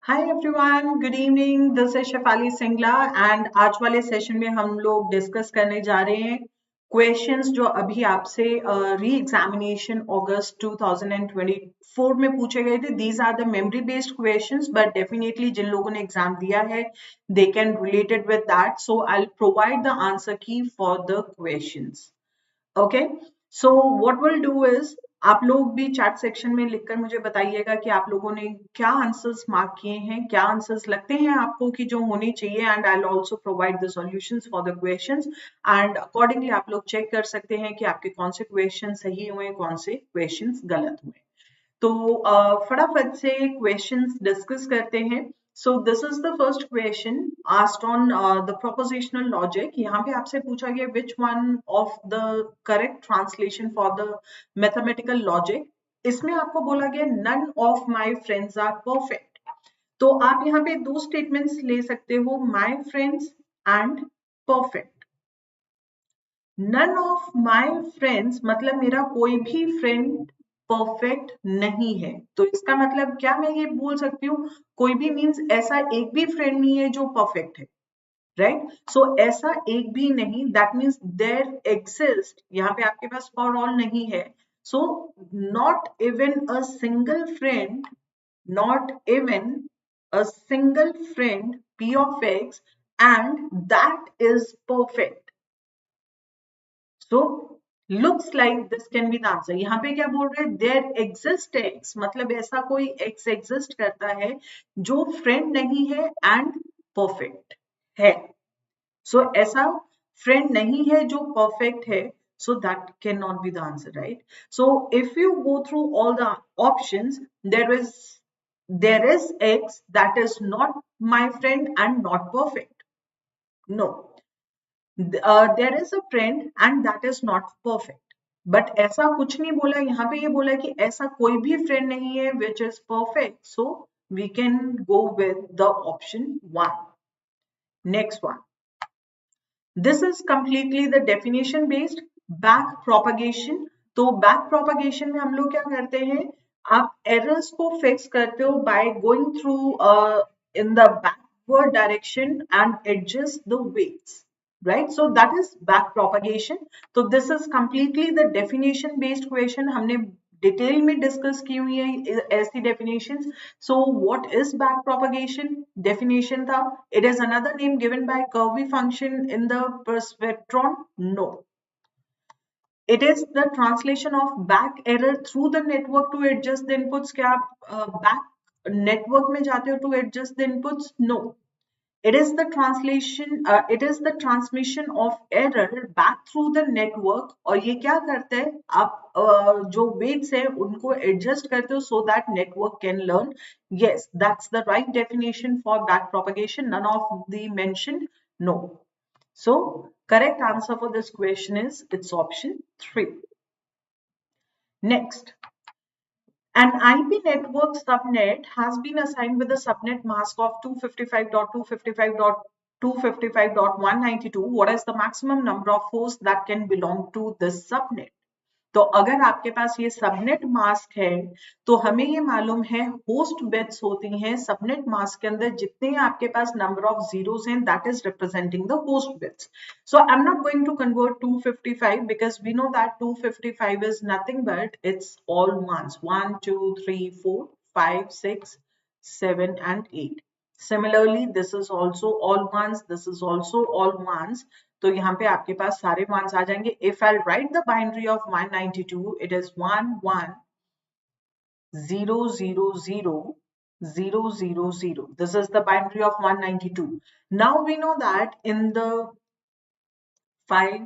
Hi everyone, good evening. This is Shefali Singla and आज वाले session में हम लोग डिस्कस करने जा रहे हैं क्वेश्चंस जो अभी आपसे री एग्जामिनेशन अगस्त 2024 में पूछे गए थे। These are the memory based questions, but definitely जिन लोगों ने एग्जाम दिया है they can related with that, so I will provide the answer key for the questions. Okay, so what will do is आप लोग भी चैट सेक्शन में लिखकर मुझे बताइएगा कि आप लोगों ने क्या आंसर्स मार्क किए हैं, क्या आंसर्स लगते हैं आपको कि जो होने चाहिए, and I will also provide the solutions for the questions and accordingly आप लोग चेक कर सकते हैं कि आपके कौन से क्वेश्चन सही हुए, कौन से क्वेश्चंस गलत हुए। तो फटाफट से क्वेश्चंस डिस्कस करते हैं। So this is the first question asked on the propositional logic. यहाँ पे आपसे पूछा गया which one of the correct translation for the mathematical logic. इसमें आपको बोला गया none of my friends are perfect. तो आप यहाँ पे दो स्टेटमेंट्स ले सकते हो, my friends and perfect. None of my friends मतलब मेरा कोई भी फ्रेंड परफेक्ट नहीं है। तो इसका मतलब क्या मैं ये बोल सकती हूँ, कोई भी मीन्स ऐसा एक भी फ्रेंड नहीं है जो परफेक्ट है, राइट? सो ऐसा एक भी नहीं, दैट मीन्स देयर एग्जिस्ट, यहाँ पे आपके पास फॉर ऑल नहीं है। So not even a single friend, not even a single friend p of x and that is perfect. So looks like this can be the answer. यहाँ पे क्या बोल रहे हैं, there exists x, मतलब ऐसा कोई x exist करता है जो फ्रेंड नहीं है एंड परफेक्ट है। सो ऐसा फ्रेंड नहीं है जो परफेक्ट है, so that cannot be the answer, right? So if you go through all the options, there is x that is not my friend and not perfect. No, there is a friend and that is not perfect. But ऐसा कुछ नहीं बोला, यहाँ पे ये बोला कि ऐसा कोई भी फ्रेंड नहीं है which is perfect, so we can go with the option one. Next one, this is completely the definition based back propagation. तो बैक प्रोपगेशन में हम लोग क्या करते हैं, आप एरर्स को फिक्स करते हो by going through in the backward direction and adjust the weights, right? So that is back propagation. So this is completely the definition based question, हमने डिटेल में डिस्कस की हुई है ऐसी definitions. So what is back propagation? Definition था, it is another name given by curvy function in the perceptron. No, it is the translation of back error through the network to adjust the inputs. क्या आप back network में जाते हो to adjust the inputs? No, it is the translation, it is the transmission of error back through the network। और ये क्या करते हैं, आप जो weights है उनको adjust करते हो so that network can learn। Yes, that's the right definition for back propagation, none of the mentioned, no। So correct answer for this question is it's option 3। Next, an IP network subnet has been assigned with a subnet mask of 255.255.255.192. What is the maximum number of hosts that can belong to this subnet? तो अगर आपके पास ये subnet mask है तो हमें ये मालूम है होस्ट बिट्स होती हैं सबनेट मास्क के अंदर, जितने आपके पास नंबर ऑफ जीरोस हैं that is representing the host bits. So I am not going to convert 255 because we know that 255 is nothing but it's all ones, 1 2 3 4 5 6 7 and 8। Similarly, this is also all ones, this is also all ones। तो यहाँ पे आपके पास सारे once आ जाएंगे। If I right the binary of 192, it is 1 1 0 0 0 0 0 0। This is the binary of 192। Now we know that in the 5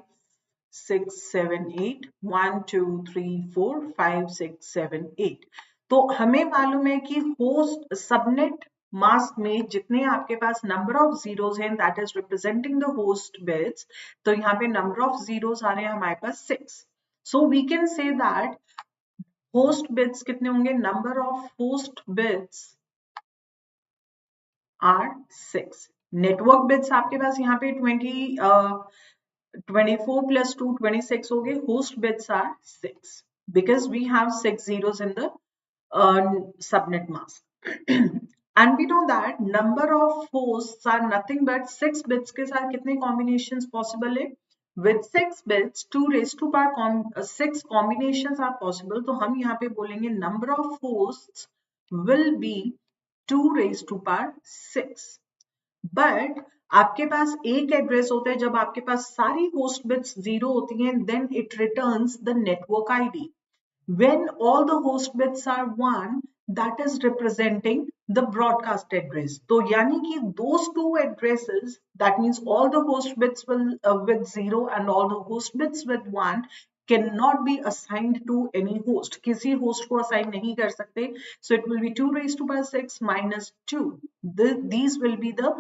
6 7 8 1 2 3 4 5 6 7 8, तो हमें मालूम है कि होस्ट सबनेट मास्क में जितने आपके पास नंबर ऑफ जीरोस हैं that is representing the host bits, तो यहाँ पे नंबर ऑफ जीरोस आ रहे हैं हमारे पास 6. So we can say that host bits कितने होंगे, number of host bits are 6. Network bits आपके पास यहाँ पे 24 plus 2 26 हो गए. Host bits are 6 because we have 6 zeros in the subnet mask. And we know that number of hosts are nothing but 6 bits के साथ कितने combinations possible है, with 6 bits 2 raised to power 6 combinations are possible. तो हम यहाँ पे बोलेंगे number of hosts will be 2 raised to power 6. But आपके पास एक एड्रेस होता है, जब आपके पास सारी होस्ट बिट्स 0 होती हैं, then it returns the network ID. When all the host bits are 1, that is representing the broadcast address. तो यानी कि those two addresses, that means all the host bits will with 0 and all the host bits with 1 cannot be assigned to any host. किसी host को assign नहीं कर सकते. So it will be 2 raised to power 6 minus 2. These will be the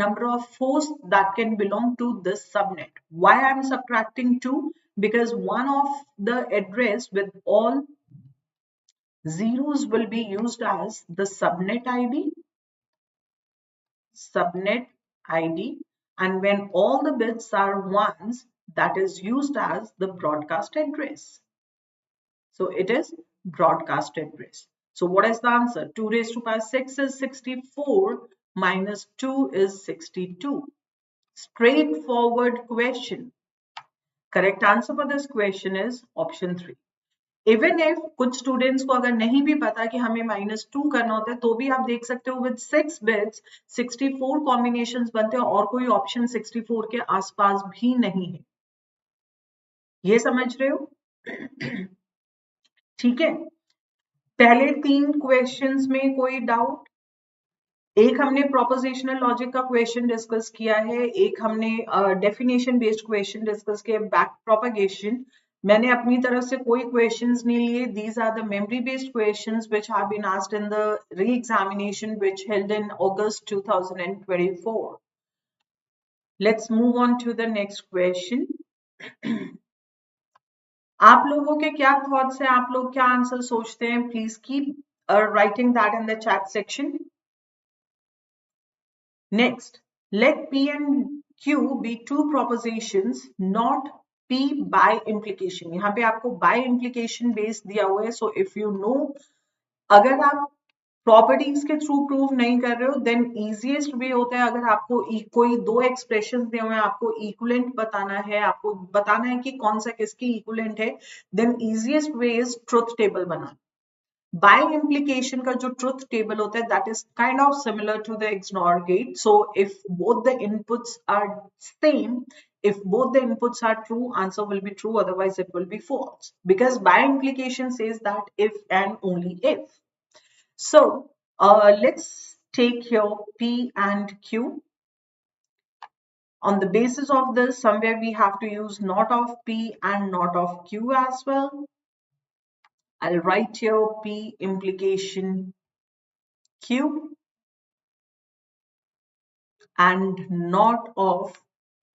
number of hosts that can belong to this subnet. Why I am subtracting 2? Because one of the address with all zeros will be used as the subnet ID, and when all the bits are ones, that is used as the broadcast address. So it is broadcast address. So what is the answer? 2 raised to power 6 is 64 minus 2 is 62. Straightforward question. Correct answer for this question is option 3. Even if कुछ students को अगर नहीं भी पता कि हमें -2 करना होता है, तो भी आप देख सकते हो विद 6 बिट्स 64 कॉम्बिनेशंस बनते हैं और कोई ऑप्शन 64 के आसपास भी नहीं है. ये समझ रहे हो? ठीक है. पहले 3 क्वेश्चंस में कोई डाउट? एक हमने प्रोपोजिशनल लॉजिक का क्वेश्चन डिस्कस किया है, एक हमने डेफिनेशन बेस्ड क्वेश्चन डिस्कस किया, बैक प्रोपगेशन. मैंने अपनी तरफ से कोई क्वेश्चंस नहीं लिए. These are the memory based questions which have been asked in the re-examination which held in August 2024. Let's move on to the next question. आप लोगों के क्या थॉट्स हैं, आप लोग क्या आंसर सोचते हैं? Please keep writing that in the chat section. Next, let P and Q be two propositions, not P by implication. यहाँ पे आपको by implication based दिया हुआ है. So if you know, अगर आप प्रॉपर्टीज के थ्रू प्रूव नहीं कर रहे हो, देन इजीएस्ट वे होता है, अगर आपको कोई दो एक्सप्रेशन दिए हुए हैं, आपको इक्विवेलेंट बताना है, आपको बताना है कि कौन सा किसकी इक्विवेलेंट है, then easiest way is truth table बनाना. By implication का जो truth table होता है, that is kind of similar to the XNOR gate. So if both the inputs are same, if both the inputs are true, answer will be true, otherwise it will be false. Because by implication says that if and only if. So let's take here P and Q. On the basis of this, somewhere we have to use not of P and not of Q as well. I'll write here P implication Q and not of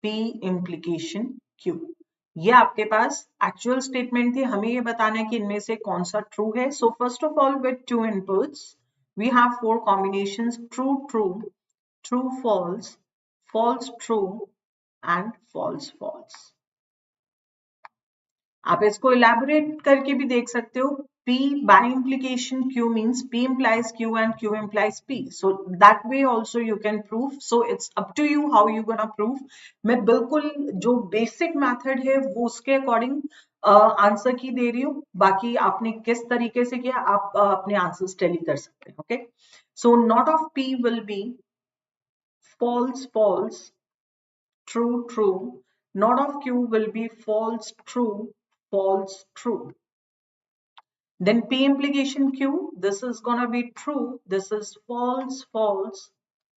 P implication Q. ये आपके पास actual statement थी, हमें ये बताना है कि इनमें से कौन सा ट्रू है. So first of all with two inputs we have 4 combinations, true true, true false, false true and false false. आप इसको इलैबोरेट करके भी देख सकते हो. P by implication Q means P implies Q and Q implies P. So that way also you can prove. So it's up to you how you gonna prove. मैं बिल्कुल जो बेसिक मेथड है वो उसके अकॉर्डिंग आंसर की दे रही हूँ. बाकी आपने किस तरीके से किया, आप अपने आंसर्स टेली कर सकते हैं. Okay. So not of P will be false false, true true. Not of Q will be false true, false true. Then P implication Q, this is gonna be true, this is false false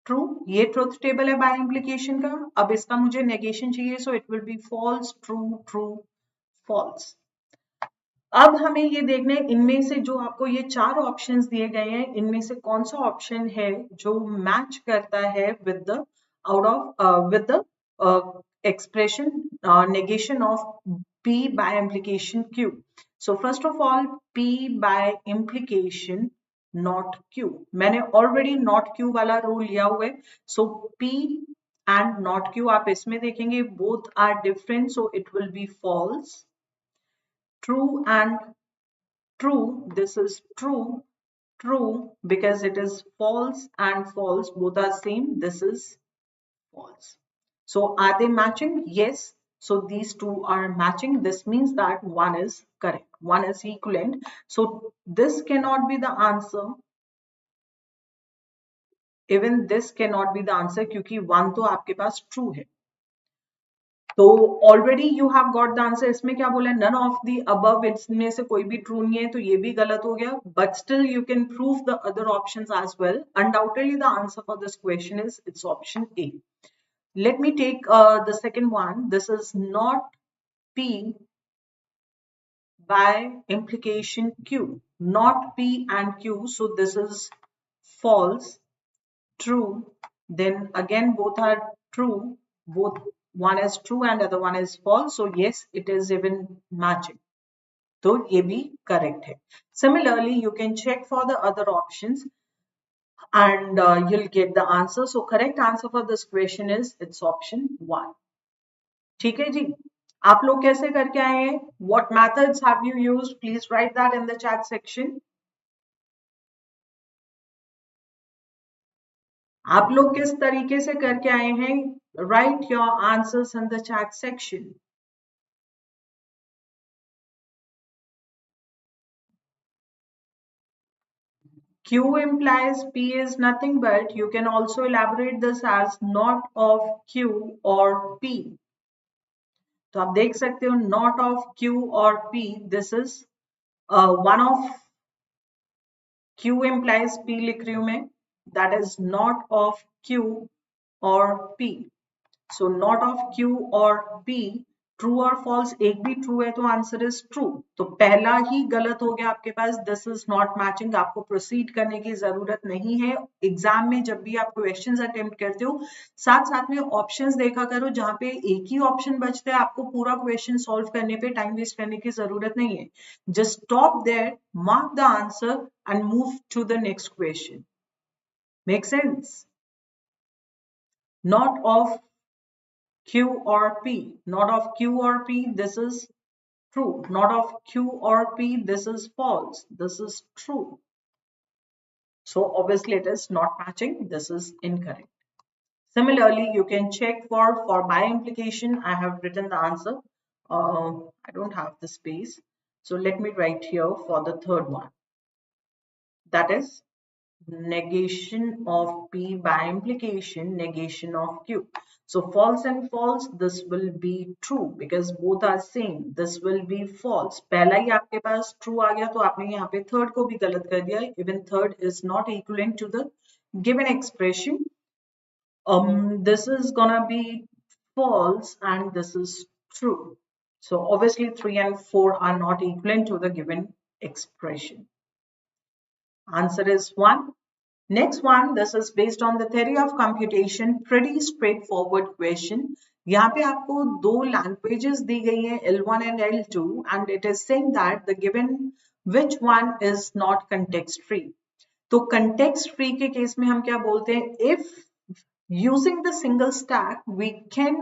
true. ये truth table है bye implication का. अब इसका मुझे negation चाहिए, so it will be false true true false. अब हमें ये देखना है इनमें से जो आपको ये 4 ऑप्शंस दिए गए हैं, इनमें से कौन सा ऑप्शन है जो मैच करता है with the with the expression negation of P by implication Q. So first of all, P by implication not Q. मैंने already not Q वाला रूल लिया हुआ है. So P and not Q आप इसमें देखेंगे both are different, so it will be false. True and true, this is true, true because it is false and false, both are same, this is false. So are they matching? Yes. So these two are matching. This means that one is correct, one is equivalent. So this cannot be the answer. Even this cannot be the answer क्योंकि one तो आपके पास true है. तो already you have got the answer. इसमें क्या बोला है? None of the above, इसमें से कोई भी ट्रू नहीं है, तो ये भी गलत हो गया. But still you can prove the other options as well. Undoubtedly the answer for this question is it's option A. Let me take the second one. This is not P by implication Q. Not P and Q. So this is false. True. Then again both are true. Both one is true and other one is false. So yes, it is even matching. So ये भी correct है. Similarly, you can check for the other options and you'll get the answer. So correct answer for this question is it's option 1. ठीक है जी. आप लोग कैसे करके आए हैं? What methods have you used? Please write that in the chat section. आप लोग किस तरीके से करके आए हैं? Write your answers in the chat section. Q implies P is nothing but, you can also elaborate this as not of Q or P. तो आप देख सकते हो not of Q or P. This is one of Q implies P लिख रही हूं मैं. That is not of Q or P. So not of Q or P. True और फॉल्स एक भी ट्रू है तो आंसर इज ट्रू. तो पहला ही गलत हो गया आपके पास. This is not matching. आपको प्रोसीड करने की जरूरत नहीं है. एग्जाम में जब भी आप क्वेश्चंस अटेम्प्ट करते हो साथ साथ में ऑप्शंस देखा करो. जहां पे एक ही ऑप्शन बचता है आपको पूरा क्वेश्चन सॉल्व करने पे टाइम वेस्ट करने की जरूरत नहीं है. Just stop there, mark the answer and move to the next question. Make sense? Not of Q or P. Not of Q or P, this is true. Not of Q or P, this is false. This is true. So obviously it is not matching. This is incorrect. Similarly, you can check for by implication. I have written the answer. I don't have the space. So let me write here for the third one. That is negation of P by implication, negation of Q. So false and false, this will be true because both are same. This will be false. पहला ही आपके पास true आ गया तो आपने यहाँ पे third को भी गलत कर दिया. Even third is not equivalent to the given expression. This is gonna be false and this is true. So obviously 3 and 4 are not equivalent to the given expression. Answer is 1. Next one, this is based on the theory of computation. Pretty straightforward question. यहाँ पे आपको दो languages दी गई हैं L1 and L2 and it is saying that the given which one is not context free. तो context free के case में हम क्या बोलते हैं? If using the single stack we can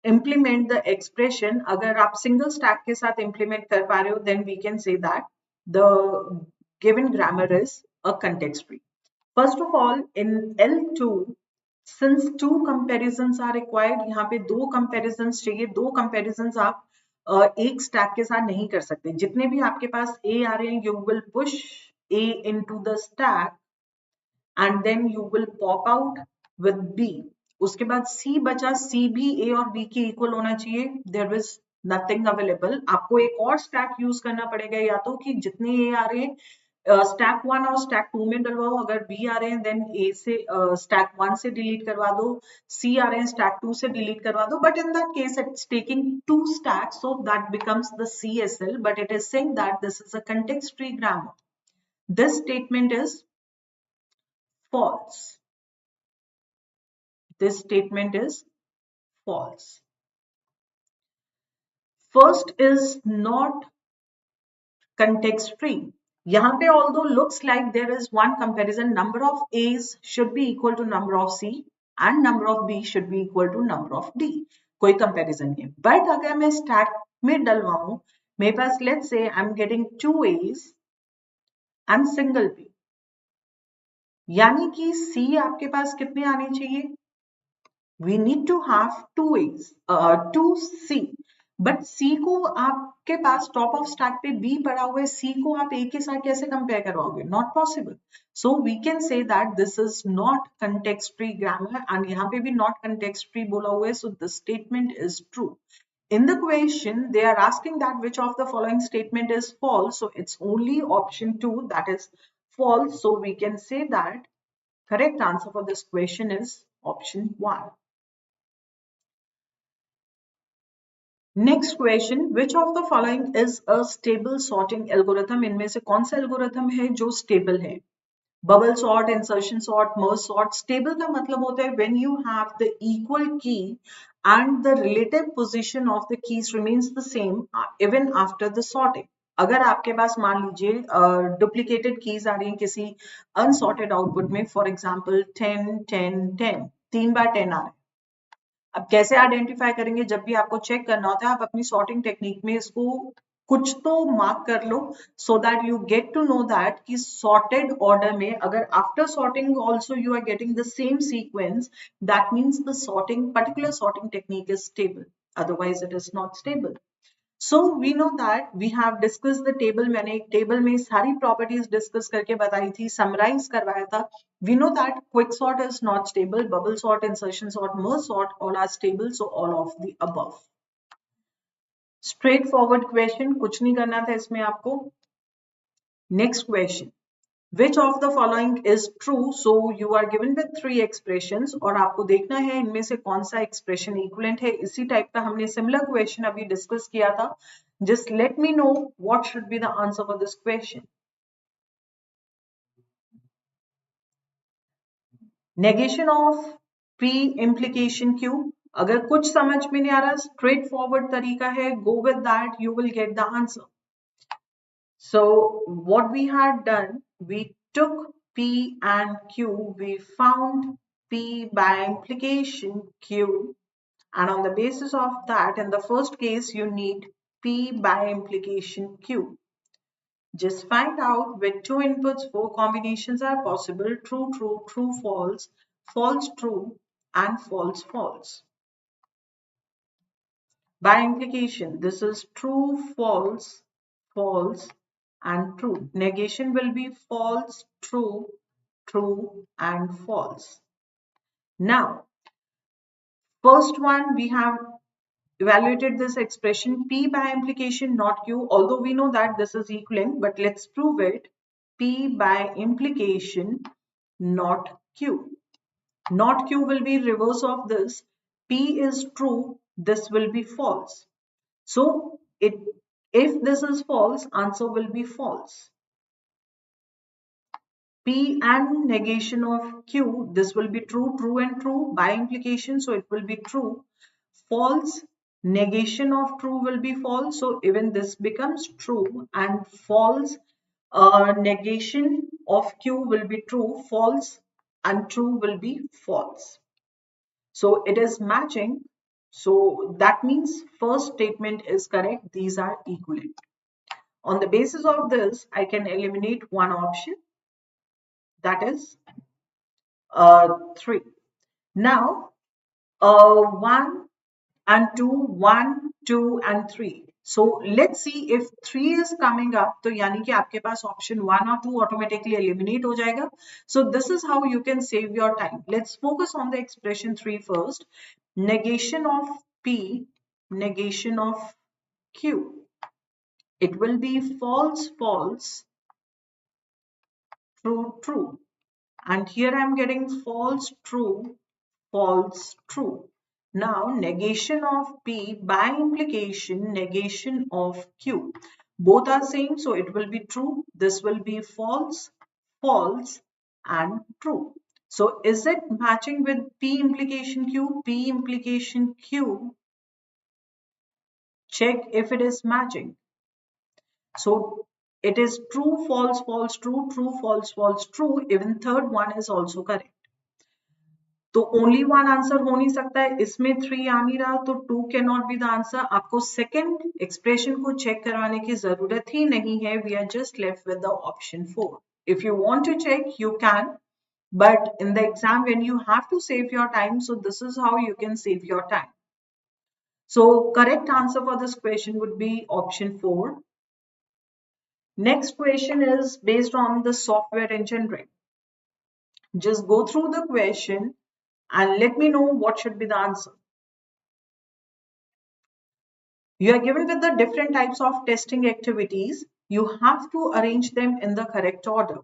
implement the expression. अगर आप single stack के साथ implement कर पा रहे हो then we can say that the given grammar is a context free. First of all, in L2, since two comparisons are required, यहाँ पे दो comparisons चाहिए. दो comparisons आप एक stack के साथ नहीं कर सकते. जितने भी आपके पास A आ रहे हैं, you will push A into the stack and then you will pop out with B. उसके बाद C बचा. C भी A और B के equal होना चाहिए. There is nothing available. आपको एक और stack use करना पड़ेगा या तो कि जितने A आ रहे हैं स्टैक 1 और स्टैक 2 में डलवाओ, अगर बी आ रहे हैं देन ए से स्टैक 1 से डिलीट करवा दो, सी आ रहे हैं स्टैक 2 से डिलीट करवा दो, but in that case it's taking 2 stacks, so that becomes the CSL, but it is saying that this is a context free grammar. This statement is false. This statement is false. First is not context free. यहाँ पे although looks like there is one comparison, number of A's should be equal to number of C and number of B should be equal to number of D. कोई comparison नहीं. But अगर मैं stack में डलवाऊं, मेरे पास let's say I'm getting 2 A's and single B. यानी कि C आपके पास कितने आने चाहिए? We need to have 2 A's, 2 C. But सी को आपके पास टॉप ऑफ स्टैक पे बी पड़ा हुआ है, सी को आप ए के साथ कैसे कंपेयर करवाओगे? Not possible. So we can say that this is not context free grammar, and यहाँ पे भी नॉट कंटेक्स्ट फ्री बोला हुआ है, so the statement is true. In the question, they are asking that which of the following statement is false. So it's only option 2 that is false. So we can say that correct answer for this question is option 1. Next question, which of the following is a stable sorting algorithm? इनमें से कौन सा algorithm है जो stable है? Bubble sort, insertion sort, merge sort. Stable का मतलब होता है when you have the equal key and the relative position of the keys remains the same even after the sorting. अगर आपके पास मान लीजिए डुप्लीकेटेड कीज आ रही हैं किसी अनसॉर्टेड आउटपुट में, फॉर एग्जाम्पल 10 10 10, 3 बार 10 आ रहे हैं. अब कैसे आइडेंटिफाई करेंगे? जब भी आपको चेक करना होता है, आप अपनी सॉर्टिंग टेक्निक में इसको कुछ तो मार्क कर लो, so that you get to know that कि सॉर्टेड ऑर्डर में अगर after sorting also you are getting the same sequence, that means the sorting particular sorting technique is stable, otherwise it is not stable. So we know that we have discussed the table. मैंने एक table में सारी properties discuss करके बताई थी, summarise करवाया था. We know that quick sort is not stable, bubble sort, insertion sort, merge sort, all are stable. So all of the above. Straight forward question, कुछ नहीं करना था इसमें आपको. Next question. Which of the following is true? So you are given with 3 expressions और आपको देखना है इनमें से कौन सा expression equivalent है. इसी टाइप का हमने similar question अभी discuss किया था. Just let me know what should be the answer for this question. Negation of P implication Q. अगर कुछ समझ में नहीं आ रहा, straight forward तरीका है, go with that, you will get the answer. So what we had done, we took P and Q, we found P by implication Q, and on the basis of that, in the first case, you need P by implication Q. Just find out with 2 inputs, 4 combinations are possible: true, true, true, false, false, true, and false, false. By implication, this is true, false, false, and true. Negation will be false, true, true, and false. Now, first one, we have evaluated this expression P by implication, not Q, although we know that this is equivalent, but let's prove it. P by implication, not Q. Not Q will be reverse of this. P is true, this will be false. So if this is false, answer will be false. P and negation of Q, this will be true, true and true by implication, so it will be true. False, negation of true will be false, so even this becomes true, and false, negation of Q will be true, false, and true will be false. So it is matching. So that means first statement is correct. These are equivalent. On the basis of this, I can eliminate one option, that is 3. Now 1 and 2, 1, 2 and 3. So let's see if 3 is coming up, तो यानी कि आपके पास option 1 or 2 automatically eliminate हो जाएगा. So this is how you can save your time. Let's focus on the expression 3 first. Negation of P, negation of Q. It will be false, false, true, true. And here I'm getting false, true, false, true. Now, negation of P by implication, negation of Q. Both are same, so it will be true. This will be false, false, and true. So is it matching with P implication Q? P implication Q. Check if it is matching. So it is true, false, false, true, true, false, false, true. Even third one is also correct. तो only one answer हो नहीं सकता है, इसमें 3 आ नहीं रहा, तो 2 can not be the answer. आपको सेकंड एक्सप्रेशन को चेक करवाने की जरूरत ही नहीं है. We are just left with the option 4. If you want to check you can, but in the exam when you have to save your time, so this is how you can save your time. So correct answer for this question would be option 4. Next question is based on the software engineering. Just go through the question and let me know what should be the answer. You are given with the different types of testing activities. You have to arrange them in the correct order.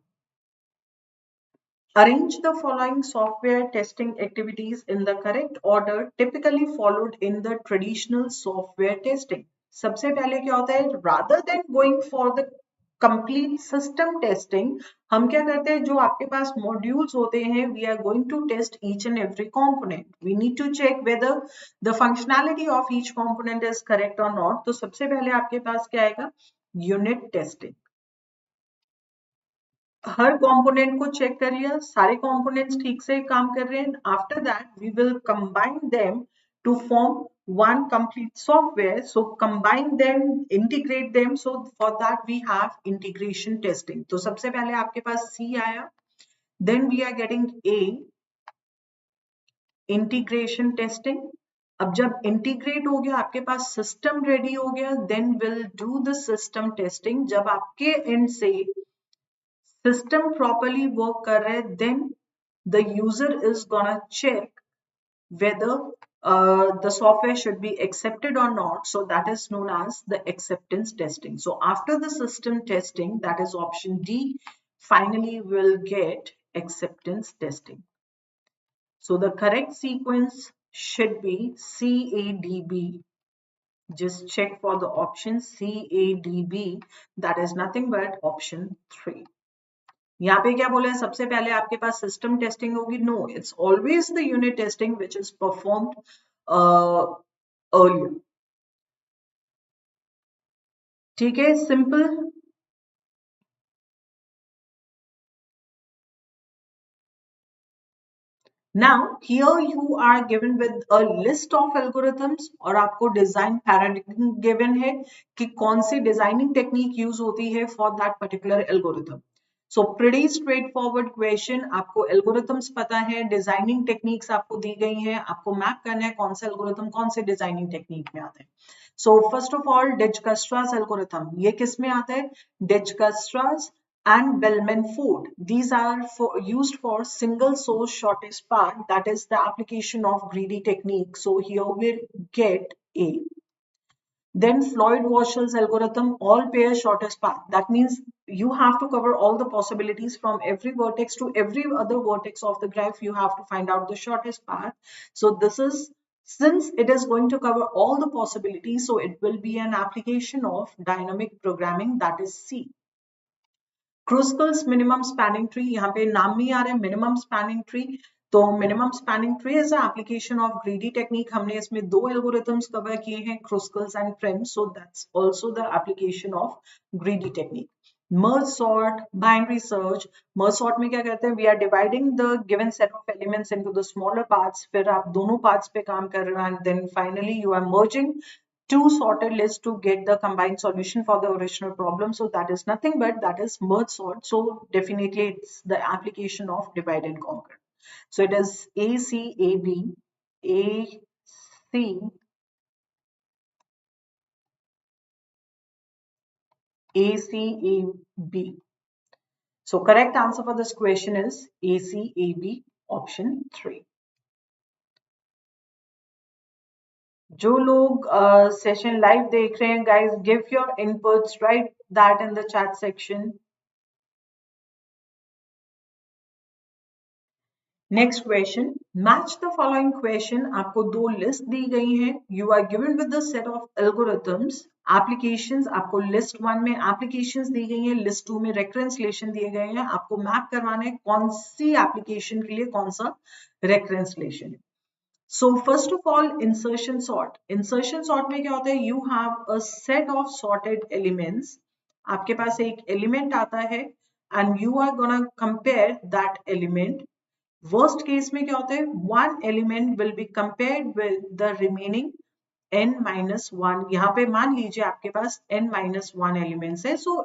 Arrange the following software testing activities in the correct order typically followed in the traditional software testing. सबसे पहले क्या होता है, rather than going for the complete system testing, हम क्या करते हैं, जो आपके पास modules होते हैं, we are going to test each and every component. We need to check whether the functionality of each component is correct or not. तो सबसे पहले आपके पास क्या आएगा, unit testing. हर कंपोनेंट को चेक करिए, सारे कंपोनेंट्स ठीक से काम कर रहे हैं. After that we will combine them to form one complete software. So combine them, integrate them. So for that we have integration testing. तो सबसे पहले आपके पास C आया, then we are getting A, integration testing. अब जब integrate हो गया, आपके पास सिस्टम रेडी हो गया, then we'll do the system testing. जब आपके एंड से system properly work kar raha hai, then the user is gonna check whether the software should be accepted or not. So that is known as the acceptance testing. So after the system testing, that is option D, finally we'll get acceptance testing. So the correct sequence should be CADB. Just check for the option CADB. That is nothing but option 3. यहाँ पे क्या बोला है, सबसे पहले आपके पास system testing होगी. No, it's always the unit testing which is performed earlier. ठीक है, simple. Now here you are given with a list of algorithms और आपको डिजाइन पैराडिग्म गिवन है कि कौन सी डिजाइनिंग टेक्निक यूज होती है for that particular algorithm. So pretty straight forward question. आपको एल्गोरिथम्स पता है, डिजाइनिंग टेक्निक्स आपको दी गई हैं, आपको मैप करना है कौन सा एल्गोरिथम कौन से डिजाइनिंग टेक्निक में आता है. So first of all Dijkstra's algorithm, ये किस में आता है, डिजकस्ट्रास and Bellman-Ford. These are used for single source shortest path, that is the application of greedy technique. So here we get A. Then Floyd-Warshall's algorithm, all pair shortest path. That means you have to cover all the possibilities from every vertex to every other vertex of the graph. You have to find out the shortest path. So this is, since it is going to cover all the possibilities, so it will be an application of dynamic programming, that is C. Kruskal's minimum spanning tree, यहाँ पे नाम में आ रहा है minimum spanning tree. तो minimum spanning tree is an application of greedy technique. हमने इसमें 2 algorithms cover किए हैं, Kruskal's and Friends. So that's also the application of greedy technique. Merge sort, binary search. Merge sort में क्या करते हैं, we are dividing the given set of elements into the smaller parts. फिर आप दोनों parts पे काम कर रहे हैं, and then finally you are merging two sorted lists to get the combined solution for the original problem. So that is nothing but that is merge sort. So definitely it's the application of divide and conquer. So it is ACAB, ACAB. So correct answer for this question is ACAB, option 3. जो लोग session live देख रहे हैं, guys, give your inputs, write that in the chat section. Next question, match the following question. आपको दो list दी गई हैं, you are given with the set of algorithms, applications. आपको लिस्ट वन में एप्लीकेशंस दी गई हैं, लिस्ट टू में रेफरेंसलेशन दिए गए हैं। आपको मैप करवाना है कौन सी एप्लीकेशन के लिए कौन सा रेफरेंसलेशन है। So first of all, insertion sort. Insertion sort में क्या होता है? You have a set of sorted elements. आपके पास एक element आता है and you are gonna compare that element. Worst case में क्या होता है? One element will be compared with the remaining n minus 1. यहाँ पे मान लीजिए आपके पास n minus 1 elements है. So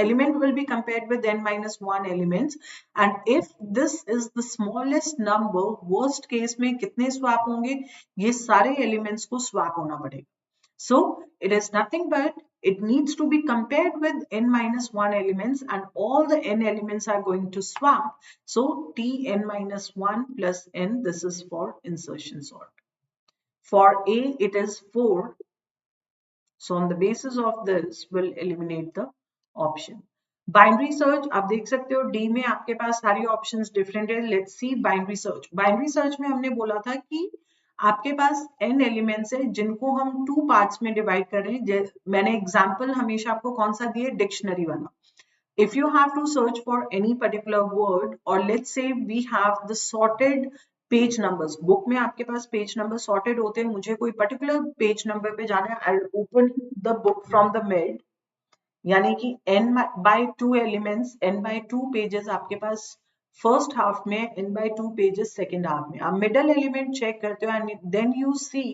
element will be compared with n minus 1 elements, and if this is the smallest number, worst case में कितने swap होंगे? ये सारे elements को swap होना पड़ेगा. So it is nothing but it needs to be compared with n minus 1 elements, and all the n elements are going to swap. So t n minus 1 plus n, this is for insertion sort. For A, it is 4. So on the basis of this, we'll eliminate the option. Binary search, आप देख सकते हो D में आपके पास सारी options different है. Let's see binary search. Binary search में हमने बोला था कि आपके पास n elements है जिनको हम 2 parts में divide कर रहे हैं. मैंने example हमेशा आपको कौन सा दिए? Dictionary वाला. If you have to search for any particular word, or let's say we have the sorted page numbers, book में आपके पास पेज नंबर सॉर्टेड होते हैं, मुझे कोई पर्टिकुलर पेज नंबर पे जाना है, I open the book from the mid, यानी कि n by 2 elements, n by 2 pages आपके पास फर्स्ट हाफ में, n by 2 pages second half में. आप मिडल एलिमेंट चेक करते हो and then you see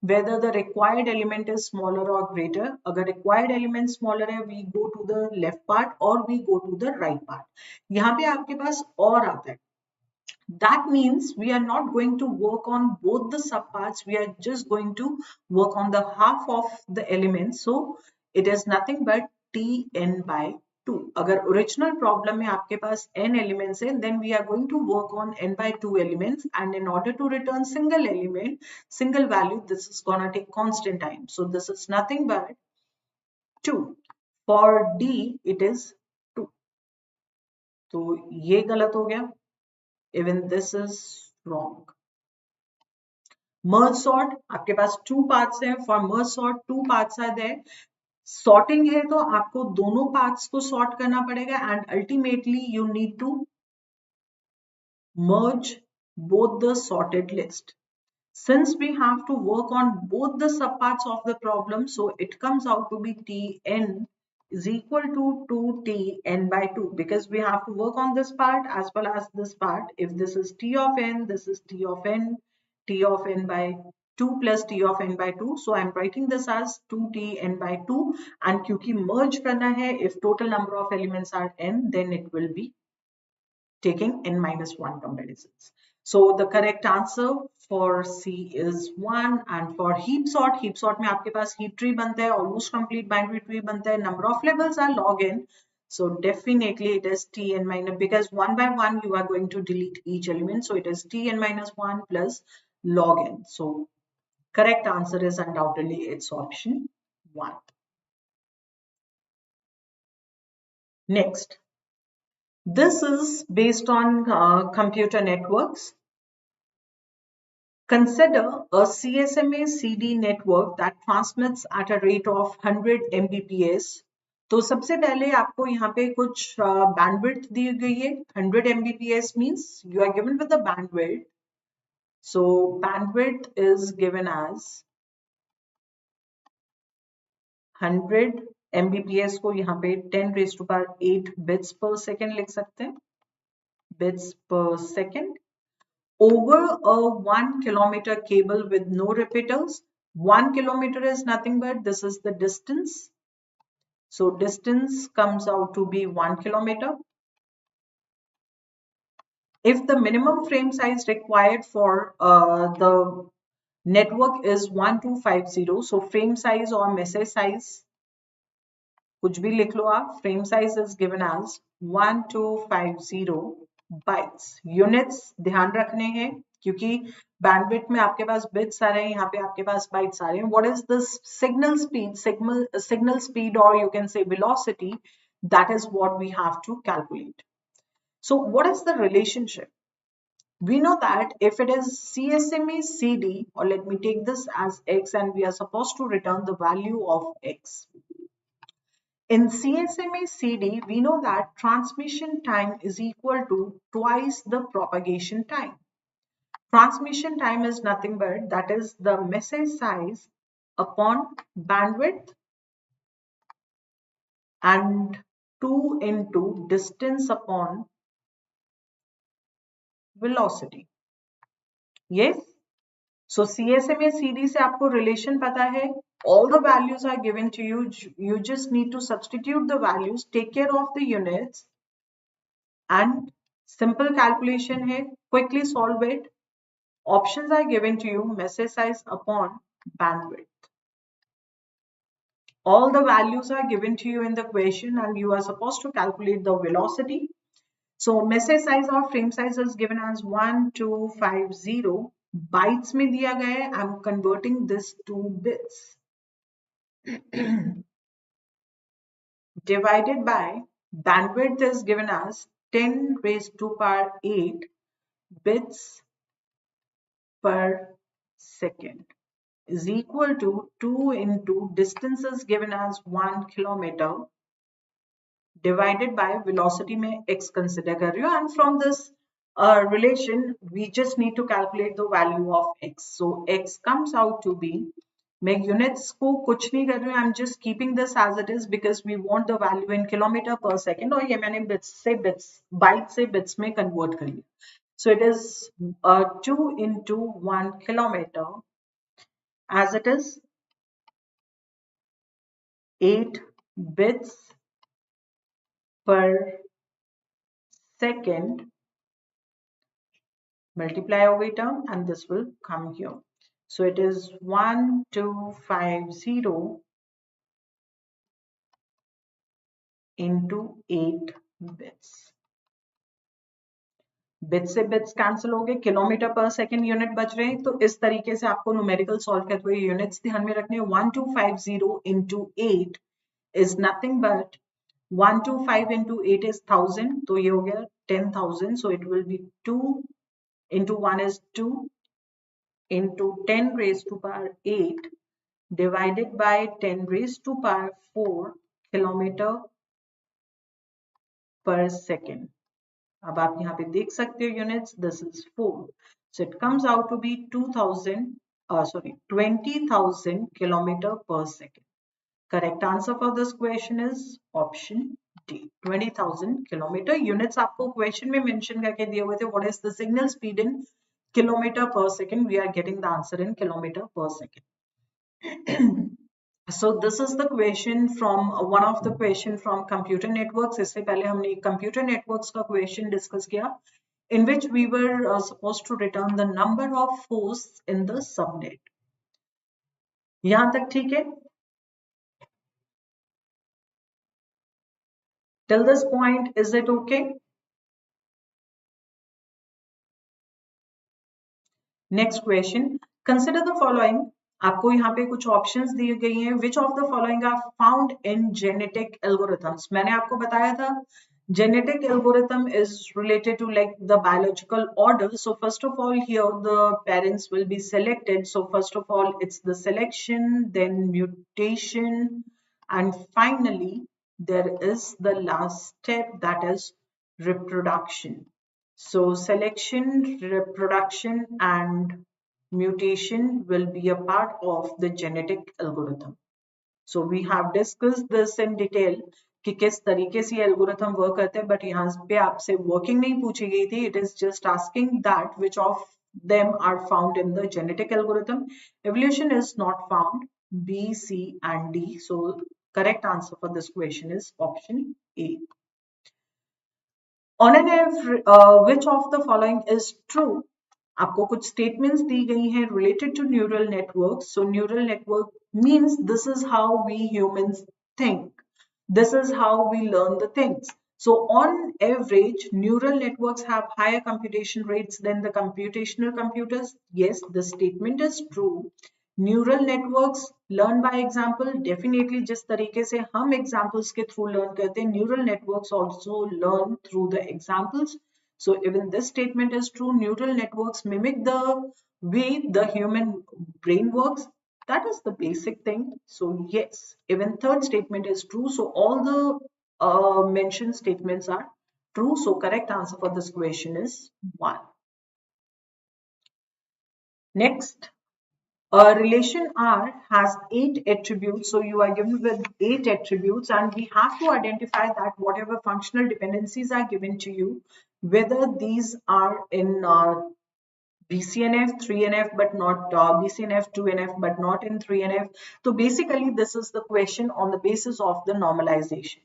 whether the required element is smaller or greater. अगर required element smaller है, we go to the left part or we go to the right part. यहाँ पे आपके पास और आता है. That means we are not going to work on both the subparts. We are just going to work on the half of the elements. So it is nothing but Tn by 2. अगर original problem में आपके पास n elements है, then we are going to work on n by 2 elements, and in order to return single element, single value, this is gonna take constant time. So this is nothing but 2. For D, it is 2. तो ये गलत हो गया. Even this is wrong. Merge sort, आपके पास 2 parts हैं. For merge sort, 2 parts are there. Sorting है तो आपको दोनों parts को sort करना पड़ेगा, and ultimately you need to merge both the sorted list. Since we have to work on both the subparts of the problem, so it comes out to be Tn is equal to 2Tn by 2, because we have to work on this part as well as this part. If this is T of n, this is T of n by 2 plus T of n by 2. So I'm writing this as 2Tn by 2, and क्योंकि merge करना है, if total number of elements are n, then it will be taking n minus 1 comparisons. So the correct answer for C is 1. And for heap sort में आपके पास heap tree बनता है, almost complete binary tree बनता है, number of levels are log n. So definitely it is Tn minus, because 1 by 1 you are going to delete each element. So it is Tn minus 1 plus log n. So correct answer is undoubtedly it's option 1. Next. This is based on computer networks. Consider a CSMA CD network that transmits at a rate of 100 Mbps. तो सबसे पहले आपको यहाँ पे कुछ bandwidth दी गई है. 100 Mbps means you are given with the bandwidth. So bandwidth is given as 100 Mbps को यहाँ पे 10 raised to power 8 bits per second लिख सकते हैं. Bits per second. Over a 1 kilometer cable with no repeaters. 1 kilometer is nothing but this is the distance. So distance comes out to be 1 kilometer. If the minimum frame size required for the network is 1250, so frame size or message size, कुछ भी लिख लो आप, frame size is given as 1250 bytes. Units ध्यान रखने हैं क्योंकि bandwidth में आपके पास bits आ रहे हैं, यहाँ पे आपके पास bytes आ रहे हैं. What is the signal speed? Signal speed, or you can say velocity, that is what we have to calculate. So what is the relationship? We know that if it is CSMA CD, or let me take this as X, and we are supposed to return the value of X. In CSMA CD, we know that transmission time is equal to twice the propagation time. Transmission time is nothing but that is the message size upon bandwidth and 2 into distance upon velocity. Yes? So CSMA CD से आपको relation पता है. All the values are given to you. You just need to substitute the values, take care of the units, and simple calculation है. Quickly solve it. Options are given to you, message size upon bandwidth. All the values are given to you in the question and you are supposed to calculate the velocity. So message size or frame size is given as 1250. Bytes में दिया गया है. I'm converting this to bits. Divided by bandwidth is given as 10 raised to power 8 bits per second is equal to 2 into distance is given as 1 kilometer divided by velocity में x consider कर रही हूँ, and from this relation we just need to calculate the value of x. So x comes out to be, मैं units को कुछ नहीं कर रही हूँ, I'm just keeping this as it is because we want the value in kilometer per second, और ये मैंने bits से bits, byte से bits में convert कर लिया. So it is 2 into 1 kilometer as it is 8 bits per second, multiply over term, and this will come here. So it is 1250 into 8 bits. Bits से bits cancel हो गए, kilometre पर second unit बच रहे हैं. तो इस तरीके से आपको न्यूमेरिकल सॉल्व करते हुए यूनिट्स ध्यान में रखने. 1250 into 8 is nothing but 125 into 8 is 1000, तो ये हो गया 10,000. So it will be 2 into 1 is 2 into 10 raised to power 8 divided by 10 raised to power 4 kilometer per second. अब आप यहाँ पे देख सकते हो units, this is 4. So it comes out to be 20,000 kilometer per second. Correct answer for this question is option D, 20,000 kilometer. Units आपको question में mention करके दिए हुए थे. What is the signal speed in kilometer per second? We are getting the answer in kilometer per second. So this is the question from one of the question from computer networks. इससे पहले हमने computer networks का question discuss किया, in which we were supposed to return the number of hosts in the subnet. यहाँ तक ठीक है? Till this point, is it okay? Next question. Consider the following. आपको यहाँ पे कुछ options दी गई हैं. Which of the following are found in genetic algorithms? मैंने आपको बताया था genetic algorithm is related to like the biological order. So first of all, here the parents will be selected. So first of all, it's the selection, then mutation, and finally there is the last step, that is reproduction. So selection, reproduction, and mutation will be a part of the genetic algorithm. So we have discussed this in detail कि किस तरीके से algorithm work करते हैं, but यहाँ पे आपसे working नहीं पूछी गई थी. It is just asking that which of them are found in the genetic algorithm. Evolution is not found. B, C, and D. So correct answer for this question is option A. On an average, which of the following is true? आपको कुछ statements दी गई हैं related to neural networks. So neural network means this is how we humans think. This is how we learn the things. So on average, neural networks have higher computation rates than the computational computers. Yes, the statement is true. Neural networks learn by example. Definitely जिस तरीके से हम examples के through learn करते हैं, neural networks also learn through the examples. So even this statement is true. Neural networks mimic the way the human brain works. That is the basic thing. So yes, even third statement is true. So all the mentioned statements are true. So correct answer for this question is 1. Next, a relation R has 8 attributes. So you are given with 8 attributes, and we have to identify that whatever functional dependencies are given to you, whether these are in BCNF, 3NF, but not BCNF, 2NF, but not in 3NF. So basically, this is the question on the basis of the normalization.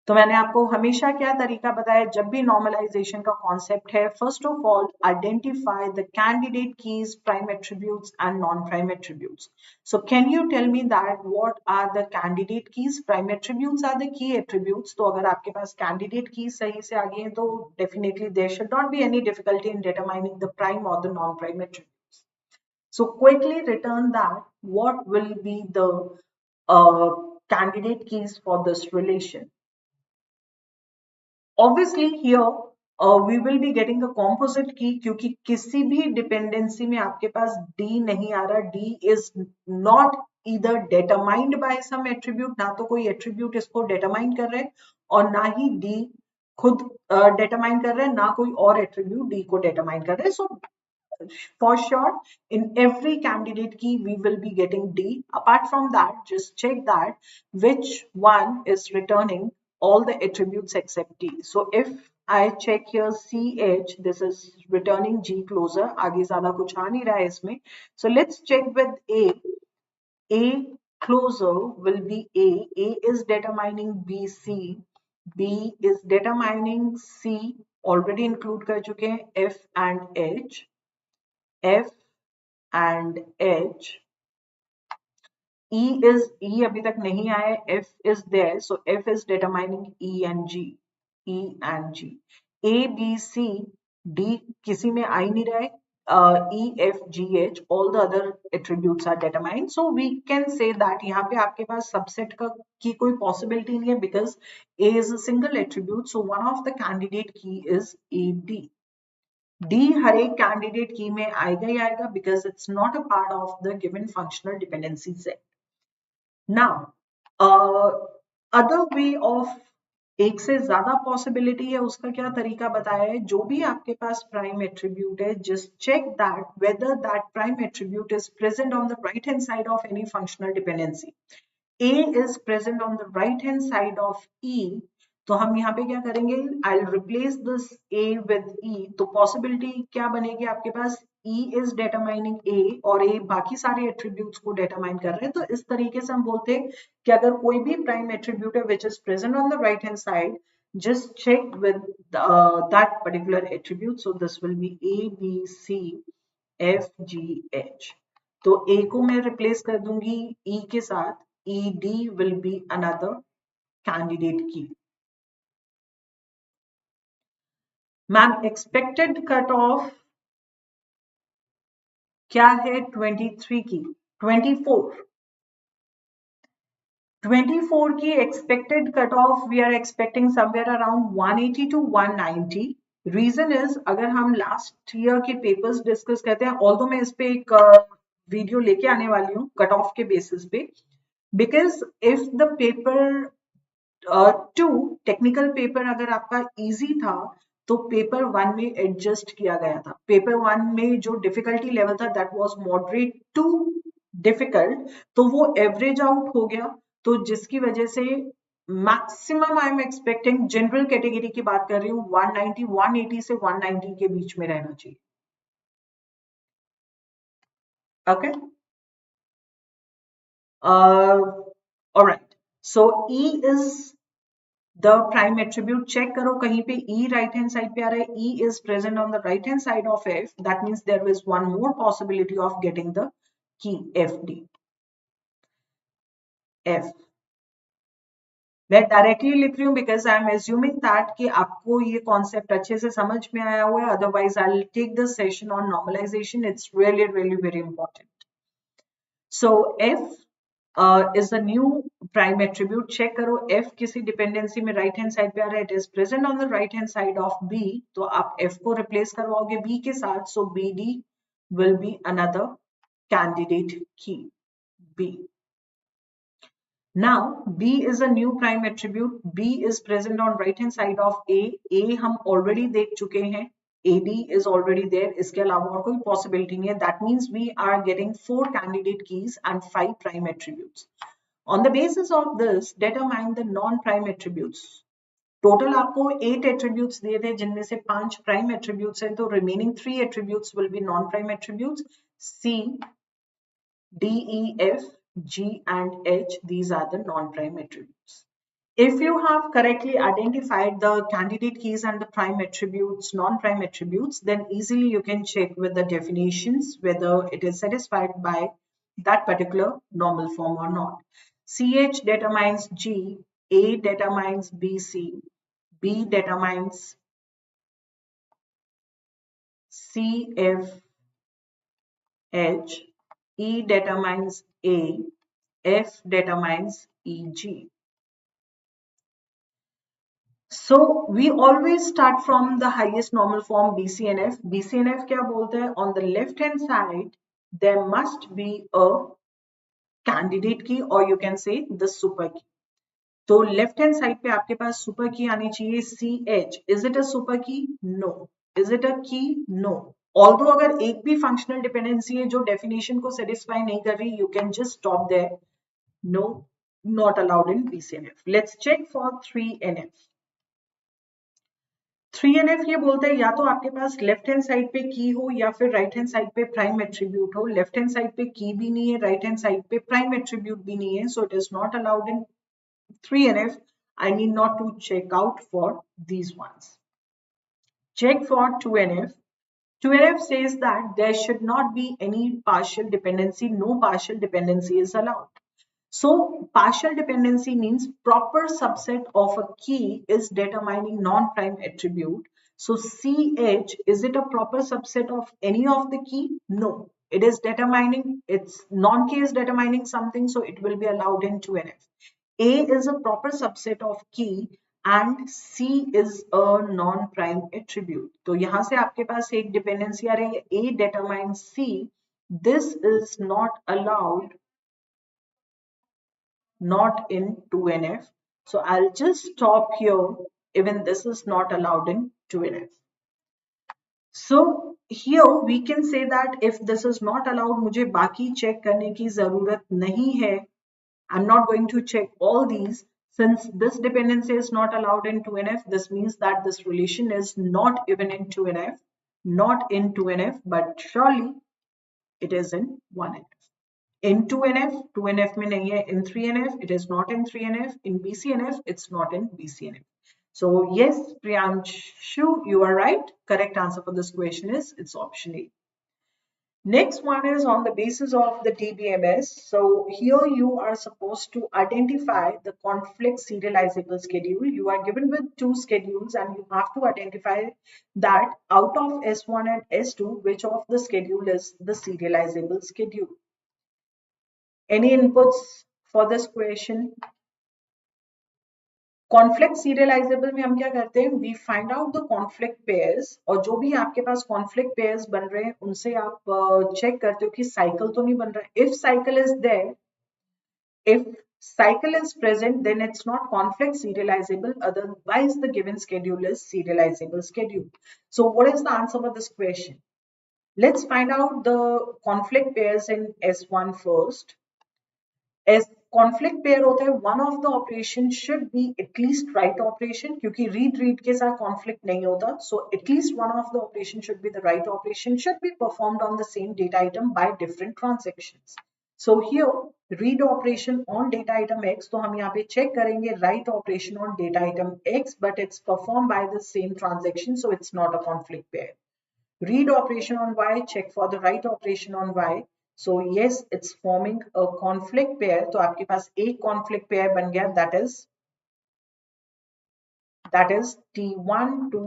तो मैंने आपको हमेशा क्या तरीका बताया, जब भी normalisation का कॉन्सेप्ट है, first of all identify the candidate keys, prime attributes and non prime attributes. So can you tell me that what are the candidate keys? Prime attributes are the key attributes. तो अगर आपके पास candidate keys सही से आ गई है तो definitely there should not be any difficulty in determining the prime और the non prime attributes. So quickly return that what will be the candidate keys for this relation. Obviously here we will be getting a composite key, क्योंकि किसी भी dependency में आपके पास D नहीं आ रहा. D is not either determined by some attribute, ना तो कोई attribute इसको determine कर रहे हैं, और ना ही D खुद determine कर रहे हैं, ना कोई और attribute D को determine कर रहे हैं. So for sure, in every candidate key, we will be getting D. Apart from that, just check that which one is returning all the attributes except D. So if I check here CH, this is returning G closer. आगे ज़्यादा कुछ आ नहीं रहा है इसमें. So let's check with A. A closer will be A. A is determining BC. B is determining C. Already include कर चुके हैं F and H. F and H. E अभी तक नहीं आया. F is there, so F is determining E and G. E and G. A, B, C, D किसी में आ ही नहीं रहा है. E, F, G, H, all the other attributes are determined. So we can say that यहाँ पे आपके पास subset की कोई possibility नहीं है, because A is a single attribute. So one of the candidate key is AD. D हर एक candidate की में आएगा ही आएगा, because it's not a part of the given functional dependency set. Now, other way of एक से ज्यादा possibility है, उसका क्या तरीका बताया है. जो भी आपके पास प्राइम एट्रीब्यूट है, just check that whether that prime attribute is present on the right hand side of any functional dependency. A is present on the right hand side of E. तो हम यहाँ पे क्या करेंगे, I'll replace this A with E. तो possibility क्या बनेगी आपके पास, E is determining A और A बाकी सारे एट्रीब्यूट्स को डिटरमाइन कर रहे हैं. तो इस तरीके से हम बोलते हैं कि अगर कोई भी प्राइम एट्रीब्यूट है which is present on the right hand side, just check with that particular attribute. So this will be A, B, C, F, G, H. तो A को मैं रिप्लेस कर दूंगी E के साथ. ED will be another candidate key. Ma'am expected cut off क्या है 23 की? 24 की expected cut off we are expecting somewhere around 180 to 190. Reason is, अगर हम लास्ट ईयर के पेपर्स डिस्कस करते हैं, ऑल्दो मैं इस पे एक वीडियो लेके आने वाली हूँ कट ऑफ के बेसिस पे, because if the paper 2 technical paper अगर आपका इजी था तो पेपर 1 में एडजस्ट किया गया था. पेपर 1 में जो डिफिकल्टी लेवल था that was moderate to difficult, तो वो एवरेज आउट हो गया. तो जिसकी वजह से maximum I am expecting, general category की बात कर रही हूँ, 190 180 से 190 के बीच में रहना चाहिए. Okay, alright. So E is the prime attribute. check करो कहीं पे E right hand side पे आ रहा है. E is present on the right hand side of F. that means there is one more possibility of getting the key FD. F मैं directly लिख रही हूँ because I am assuming that कि आपको ये कॉन्सेप्ट अच्छे से समझ में आया हुआ है. otherwise I'll take the session on normalization. it's really very important. So F is a new prime attribute. Check करो f किसी डिपेंडेंसी में राइट हैंड साइड पे आ रहा है, it is present on the right hand side of b, तो आप f को रिप्लेस करवाओगे b के साथ, सो bd will be another candidate key b. Now B is a new prime attribute. B is present on right hand side of A. A हम already देख चुके हैं. AD is already there. इसके अलावा और कोई possibility नहीं है. That means we are getting 4 candidate keys and 5 prime attributes. On the basis of this, determine the non-prime attributes. Total आपको 8 attributes दिए थे जिनमें से 5 prime attributes हैं, तो remaining 3 attributes will be non-prime attributes. C, D, E, F, G and H, these are the non-prime attributes. If you have correctly identified the candidate keys and the prime attributes, non-prime attributes, then easily you can check with the definitions whether it is satisfied by that particular normal form or not. CH determines G, A determines BC, B determines CF, H, E determines A, F determines EG. So we always start from the highest normal form BCNF. BCNF क्या बोलते हैं? On the left hand side, there must be a candidate key or you can say the super key. तो left hand side पे आपके पास super की आनी चाहिए CH. Is it a super key? No. Is it a key? No. Although अगर एक भी functional dependency है जो definition को satisfy नहीं कर रही, you can just stop there. No, not allowed in BCNF. Let's check for 3NF. 3NF ये बोलते हैं या तो आपके पास लेफ्ट हैंड साइड पे की हो या फिर राइट हैंड साइड पे प्राइम एट्रीब्यूट हो. लेफ्ट हैंड साइड पे की भी नहीं है, राइट हैंड साइड पे प्राइम एट्रीब्यूट भी नहीं है, so it is not allowed in 3NF. I need not to check out for these ones. Check for 2NF. 2NF says that there should not be any partial dependency. No partial dependency is allowed. So partial dependency means proper subset of a key is determining non-prime attribute. So CH, is it a proper subset of any of the key? No. It is determining, its non-key is determining something, so it will be allowed in 2NF. A is a proper subset of key and C is a non-prime attribute. तो यहाँ से आपके पास एक dependency आ रही है, A determines C. This is not allowed, not in 2NF. So I'll just stop here. Even this is not allowed in 2NF. So here we can say that if this is not allowed, मुझे बाकी check करने की जरूरत नहीं है. I'm not going to check all these. Since this dependency is not allowed in 2NF, this means that this relation is not even in 2NF, not in 2NF, but surely it is in 1NF. In 2NF, 2NF में नहीं है. In 3NF, it is not in 3NF. In BCNF, it's not in BCNF. So yes, Priyanshu, you are right. Correct answer for this question is it's option A. Next one is on the basis of the DBMS. So here you are supposed to identify the conflict serializable schedule. You are given with 2 schedules and you have to identify that out of S1 and S2, which of the schedule is the serializable schedule. Any inputs for this question? Conflict serializable में हम क्या करते हैं, we find out the conflict pairs, और जो भी आपके पास conflict pairs बन रहे हैं उनसे आप चेक करते हो कि साइकिल तो नहीं बन रहा है. If cycle is there, if cycle is present, then it's not conflict serializable, otherwise the given schedule is serializable schedule. So what is the answer for this question? Let's find out the conflict pairs in S1 first. As conflict pair होता है, one of the operation should be at least right operation, क्योंकि read के साथ conflict नहीं होता, so at least one of the operation should be the right operation, should be performed on the same data item by different transactions. So here read operation on data item X, तो हम यहाँ पे check करेंगे right operation on data item X, but it's performed by the same transaction, so it's not a conflict pair. Read operation on Y, check for the right operation on Y. So yes, it's forming a conflict pair. तो आपके पास एक conflict pair बन गया, that is T1 to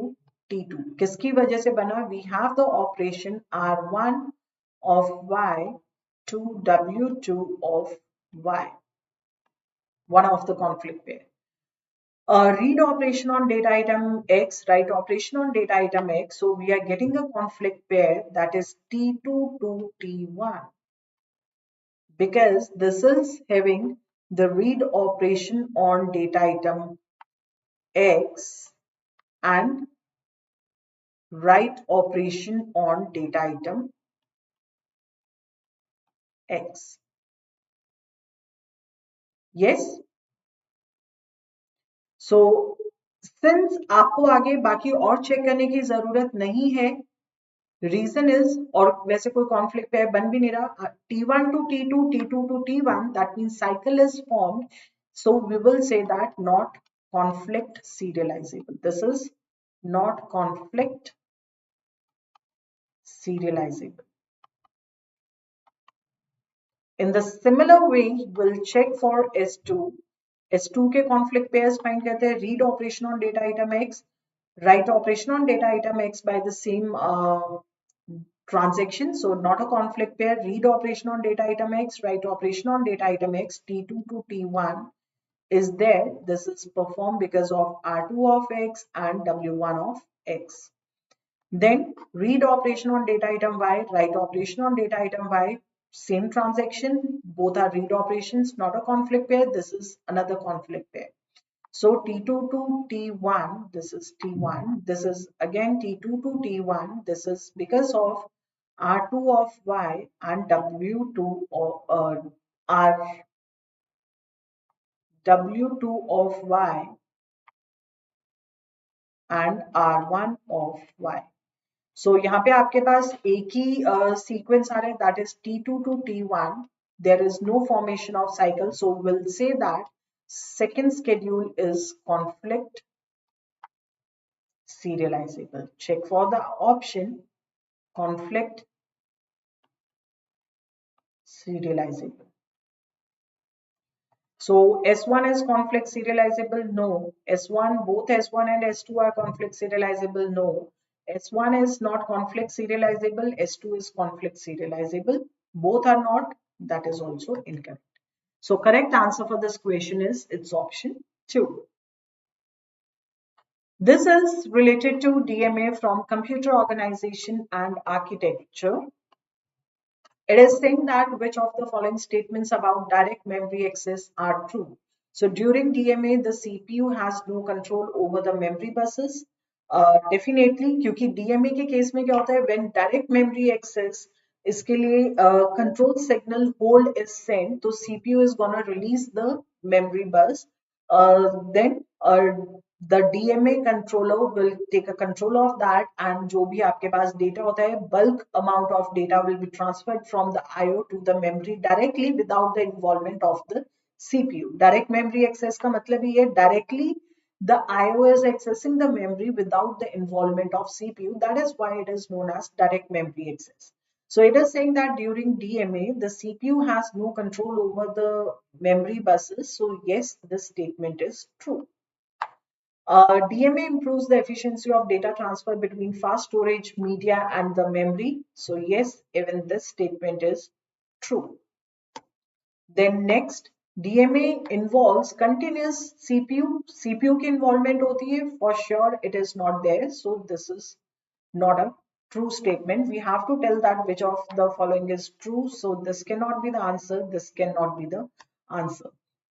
T2. किसकी वजह से बना? We have the operation R1 of Y to W2 of Y, one of the conflict pair. Read operation on data item X, write operation on data item X. So we are getting a conflict pair that is T2 to T1 because this is having the read operation on data item X and write operation on data item X. Yes. So since आपको आगे बाकी और check करने की जरूरत नहीं है, reason is, और वैसे कोई कॉन्फ्लिक्ट पेयर बन भी नहीं रहा, T1 to T2, T2 to T1, that means cycle is formed. So we will say that not conflict serializable. This is not conflict serializable. In the similar way, we'll check for S2. S2 के conflict pairs find करते हैं, read operation on data item X, write operation on data item X by the same transaction. So not a conflict pair, read operation on data item X, write operation on data item X, T2 to T1 is there. This is performed because of R2 of X and W1 of X. Then read operation on data item Y, write operation on data item Y, same transaction, both are read operations, not a conflict pair. This is another conflict pair. So T2 to T1, this is T1, this is again T2 to T1, this is because of R2 of Y and W2 of W2 of Y and R1 of Y. So यहाँ पे आपके पास एक ही sequence आ रहा है, that is T2 to T1. There is no formation of cycle, so we'll say that second schedule is conflict serializable. Check for the option conflict serializable. So S1 is conflict serializable? No. S1, both S1 and S2 are conflict serializable? No. S1 is not conflict serializable, S2 is conflict serializable. Both are not, that is also incorrect. So correct answer for this question is its option 2. This is related to DMA from computer organization and architecture. It is saying that which of the following statements about direct memory access are true. So during DMA, the CPU has no control over the memory buses. Definitely, क्योंकि DMA के case में क्या होता है, when direct memory access, इसके लिए control signal hold is sent, तो CPU is gonna release the memory bus. Then the DMA controller will take a control of that, and जो भी आपके पास data होता है, bulk amount of data will be transferred from the IO to the memory directly without the involvement of the CPU. Direct memory access का मतलब ये है directly the IO is accessing the memory without the involvement of CPU. That is why it is known as direct memory access. So it is saying that during DMA, the CPU has no control over the memory buses. So yes, this statement is true. DMA improves the efficiency of data transfer between fast storage media and the memory. So yes, even this statement is true. Then next, DMA involves continuous CPU. CPU की involvement होती है, for sure it is not there. So this is not a true statement. We have to tell that which of the following is true. So this cannot be the answer. This cannot be the answer.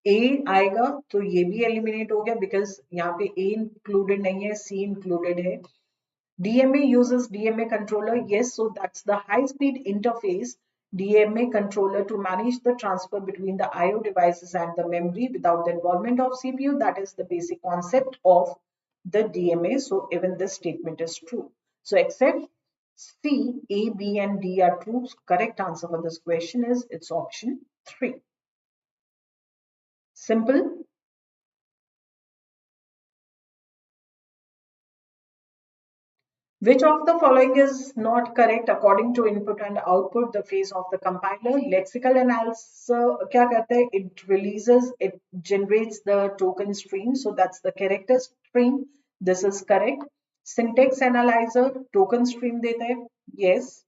A आएगा तो ये भी eliminate हो गया because यहाँ पे A included नहीं है, C included है. DMA uses DMA controller. Yes, so that's the high-speed interface DMA controller to manage the transfer between the IO devices and the memory without the involvement of CPU. That is the basic concept of the DMA. So even this statement is true. So except C, A, B, and D are true. Correct answer for this question is its option 3. Simple. Which of the following is not correct according to input and output, the phase of the compiler? Lexical analysis क्या करता है? It releases, it generates the token stream. So that's the character stream. This is correct. Syntax analyzer token stream देता है. Yes.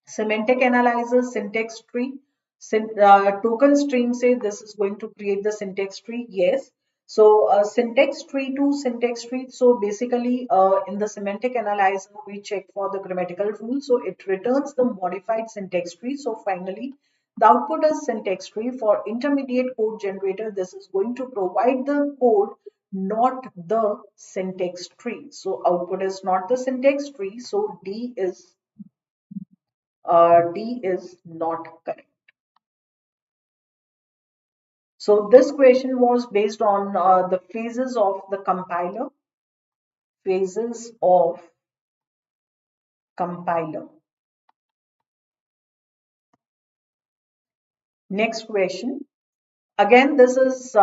Semantic analyzer syntax tree. Token stream say this is going to create the syntax tree. Yes. So syntax tree to syntax tree. So basically, in the semantic analyzer, we check for the grammatical rule. So it returns the modified syntax tree. So finally, the output is syntax tree. For intermediate code generator, this is going to provide the code, not the syntax tree. So output is not the syntax tree. So D is not correct. So this question was based on the phases of the compiler, phases of compiler. Next question. Again, this is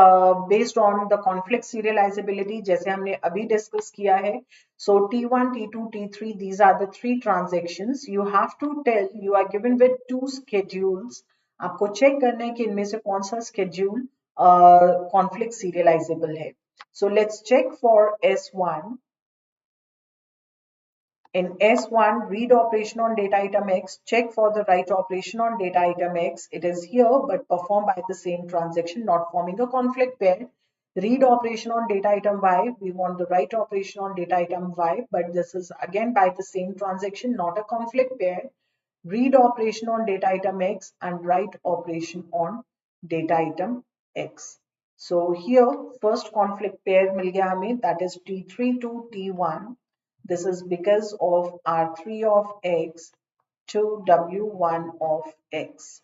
based on the conflict serializability, जैसे हमने अभी discuss किया है. So T1, T2, T3, these are the three transactions. You have to tell, you are given with two schedules. आपको check करना है कि इनमें से कौन सा schedule conflict serializable है. So let's check for S1. In S1, read operation on data item X, check for the write operation on data item X. It is here, but performed by the same transaction, not forming a conflict pair. Read operation on data item Y, we want the write operation on data item Y, but this is again by the same transaction, not a conflict pair. Read operation on data item X and write operation on data item X. So here, first conflict pair मिल गया हमें, that is T3 to T1. This is because of R3 of X to W1 of X.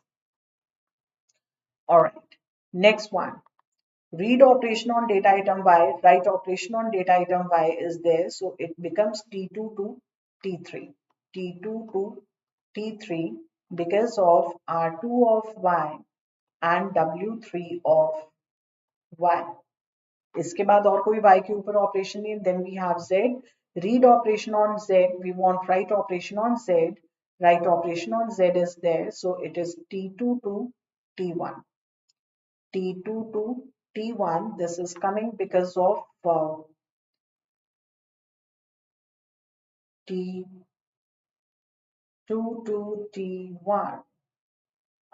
All right. Next one. Read operation on data item Y, write operation on data item Y is there. So it becomes T2 to T3. T2 to T3 because of R2 of Y and W3 of Y. इसके बाद और कोई y के ऊपर operation नहीं. Then we have z. Read operation on z. We want write operation on z. Write operation on z is there. So it is T2 to T1. T2 to T1. This is coming because of T2 to T1.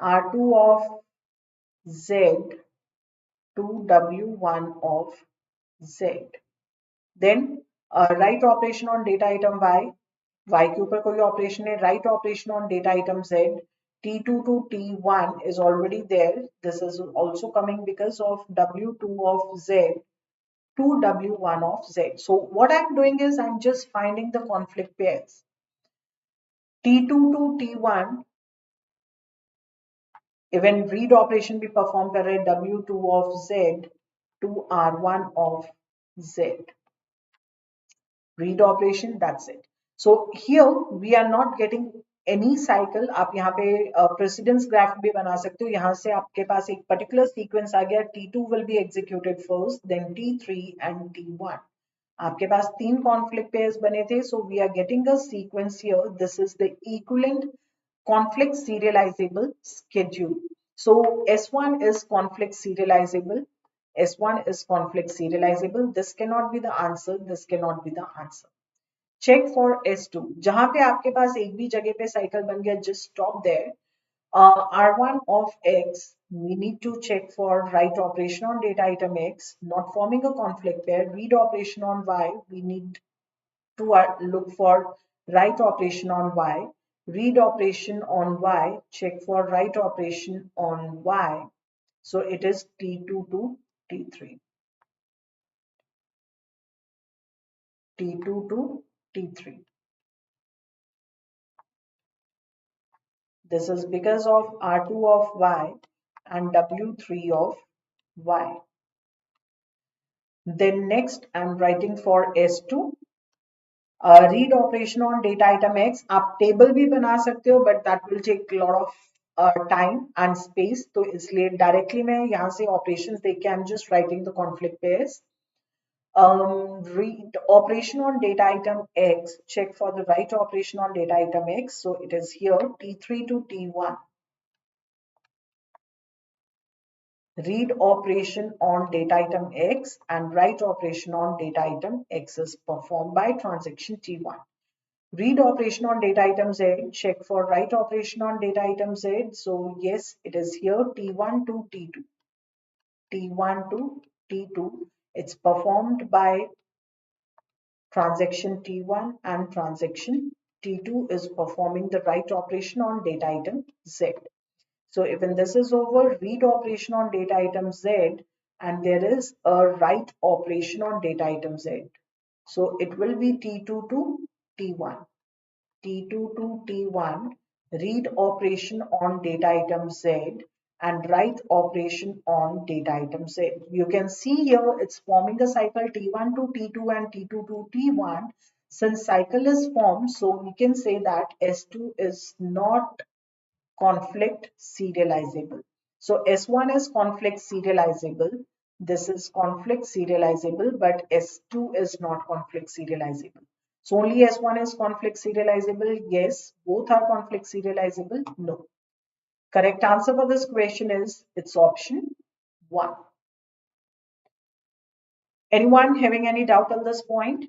R2 of z to W1 of z. Then write operation on data item y. Y के ऊपर कोई operation है. Write operation on data item z. T2 to T1 is already there. This is also coming because of W2 of z to W1 of z. So what I'm doing is I'm just finding the conflict pairs. T2 to T1, even read operation भी perform कर रहे W2 of z to R1 of z. Read operation, that's it. So here we are not getting any cycle. आप यहाँ पे precedence graph भी बना सकते हो. यहाँ से आपके पास एक particular sequence आ गया. T2 will be executed first, then T3 and T1. आपके पास तीन conflict pairs बने थे. So we are getting a sequence here. This is the equivalent conflict serializable schedule. So S1 is conflict serializable. S1 is conflict serializable. This cannot be the answer. This cannot be the answer. Check for S2. जहां पे आपके पास एक भी जगह पे cycle बन गया, just stop there. R1 of X, we need to check for write operation on data item X, not forming a conflict pair. Read operation on Y, we need to look for write operation on Y. Read operation on Y, check for write operation on Y. So it is T2 to T3. T2 to T3. This is because of R2 of Y and W3 of Y. Then next I'm writing for S2. Read operation on data item X. आप table भी बना सकते हो, but that will take a lot of time and space. तो इसलिए directly मैं यहाँ से operations देख के I'm just writing the conflict pairs. Read operation on data item X. Check for the write operation on data item X. So it is here T3 to T1. Read operation on data item X and write operation on data item X is performed by transaction T1. Read operation on data item Z, check for write operation on data item Z. So yes, it is here T1 to T2. T1 to T2. It's performed by transaction T1 and transaction T2 is performing the write operation on data item Z. So when this is over, read operation on data item Z and there is a write operation on data item Z. So it will be T2 to T1. T2 to T1, read operation on data item Z and write operation on data item Z. You can see here it's forming a cycle T1 to T2 and T2 to T1. Since cycle is formed, so we can say that S2 is not conflict serializable. So S1 is conflict serializable. This is conflict serializable, but S2 is not conflict serializable. So only S1 is conflict serializable. Yes. Both are conflict serializable. No. Correct answer for this question is it's option 1. Anyone having any doubt on this point?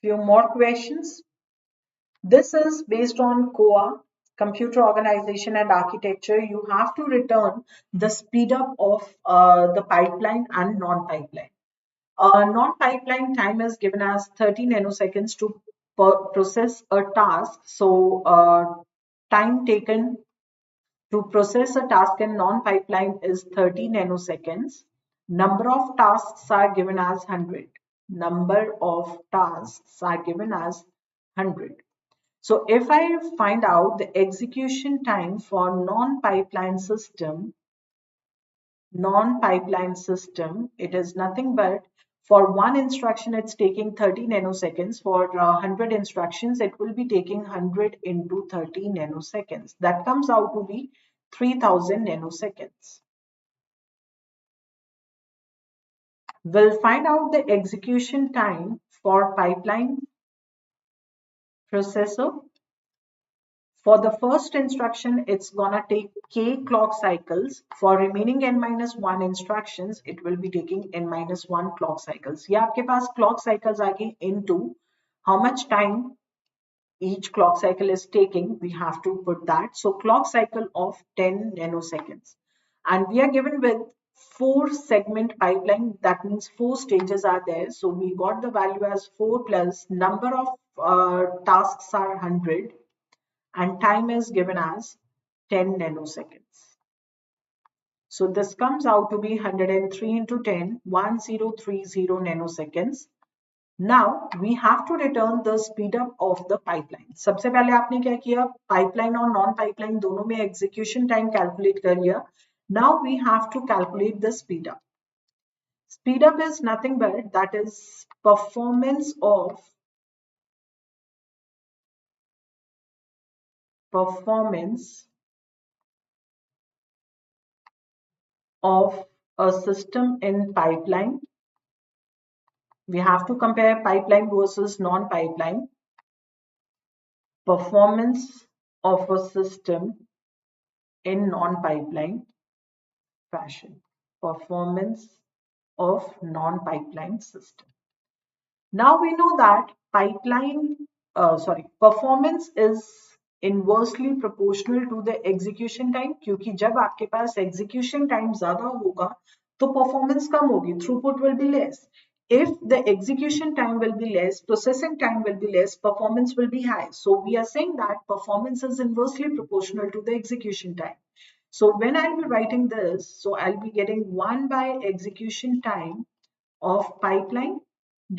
Few more questions. This is based on COA, computer organization and architecture. You have to return the speed up of the pipeline and non-pipeline. Non-pipeline time is given as 30 nanoseconds to process a task. So time taken to process a task in non-pipeline is 30 nanoseconds. Number of tasks are given as 100. Number of tasks are given as 100. So if I find out the execution time for non-pipeline system, it is nothing but for one instruction, it's taking 30 nanoseconds. For 100 instructions, it will be taking 100 into 30 nanoseconds. That comes out to be 3000 nanoseconds. We'll find out the execution time for pipeline processor. For the first instruction, it's gonna take k clock cycles. For remaining n-1 instructions, it will be taking n-1 clock cycles. ये आपके पास clock cycles आ गई into how much time each clock cycle is taking. We have to put that. So clock cycle of 10 nanoseconds. And we are given with 4 segment pipeline. That means 4 stages are there. So we got the value as 4 plus number of tasks are 100. And time is given as 10 nanoseconds. So this comes out to be 103 into 10, 1030 nanoseconds. Now we have to return the speed up of the pipeline. सबसे पहले आपने क्या किया? Pipeline और non-pipeline दोनों में execution time calculate कर लिया. Now we have to calculate the speed up. Speed up is nothing but that is performance of a system in pipeline. We have to compare pipeline versus non-pipeline. Performance of a system in non-pipeline fashion. Performance of non-pipeline system. Now we know that performance is inversely proportional to the execution time, क्योंकि जब आपके पास execution time ज़्यादा होगा तो performance कम होगी, throughput will be less. If the execution time will be less, processing time will be less, performance will be high. So we are saying that performance is inversely proportional to the execution time. So when I'll be writing this, so I'll be getting 1 by execution time of pipeline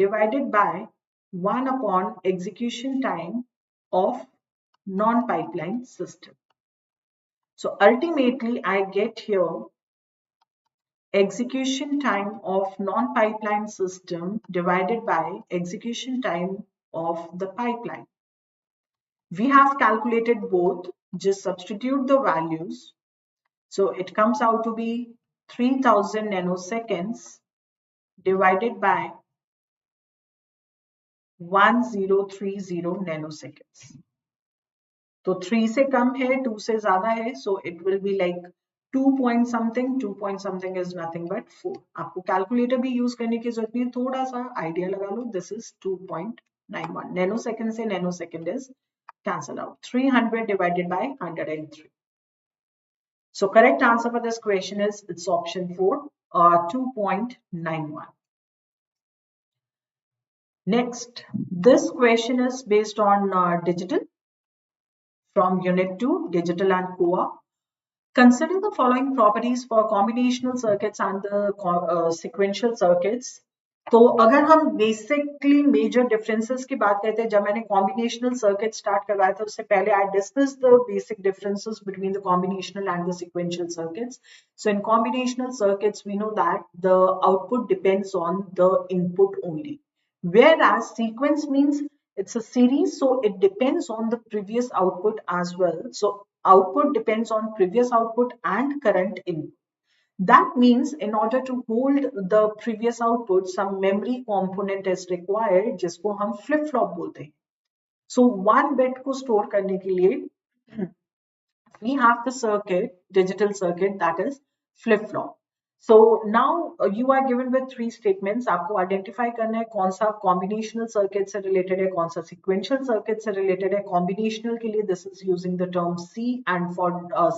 divided by 1 upon execution time of non-pipeline system. So ultimately I get here execution time of non-pipeline system divided by execution time of the pipeline. We have calculated both, just substitute the values. So it comes out to be 3000 nanoseconds divided by 1030 nanoseconds. तो 3 से कम है, 2 से ज्यादा है, so it will be like 2 point something. 2 point something is nothing but 4. आपको calculator भी use करने की जरूरत नहीं है, थोड़ा सा आइडिया लगा लो. This is 2.4. 91. Nanosecond से nanosecond is cancelled out. 300 divided by 103. So correct answer for this question is it's option 4, 2.91. Next, this question is based on digital from Unit 2, Digital and COA. Consider the following properties for combinational circuits and the sequential circuits. तो अगर हम basically major differences की बात करते हैं, जब मैंने combinational circuit start करवाया था उससे पहले I discuss the basic differences between the combinational and the sequential circuits. So in combinational circuits we know that the output depends on the input only, whereas sequence means it's a series, so it depends on the previous output as well. So output depends on previous output and current input. That means in order to hold the previous output, some memory component is required, जिसको हम flip flop बोलते हैं. So one bit को store करने के लिए we have the circuit, digital circuit, that is flip flop. So now you are given with 3 statements. आपको identify करना है कौन सा combinational circuit से related है, कौन सा sequential circuit से related है. Combinational के लिए this is using the term C, and for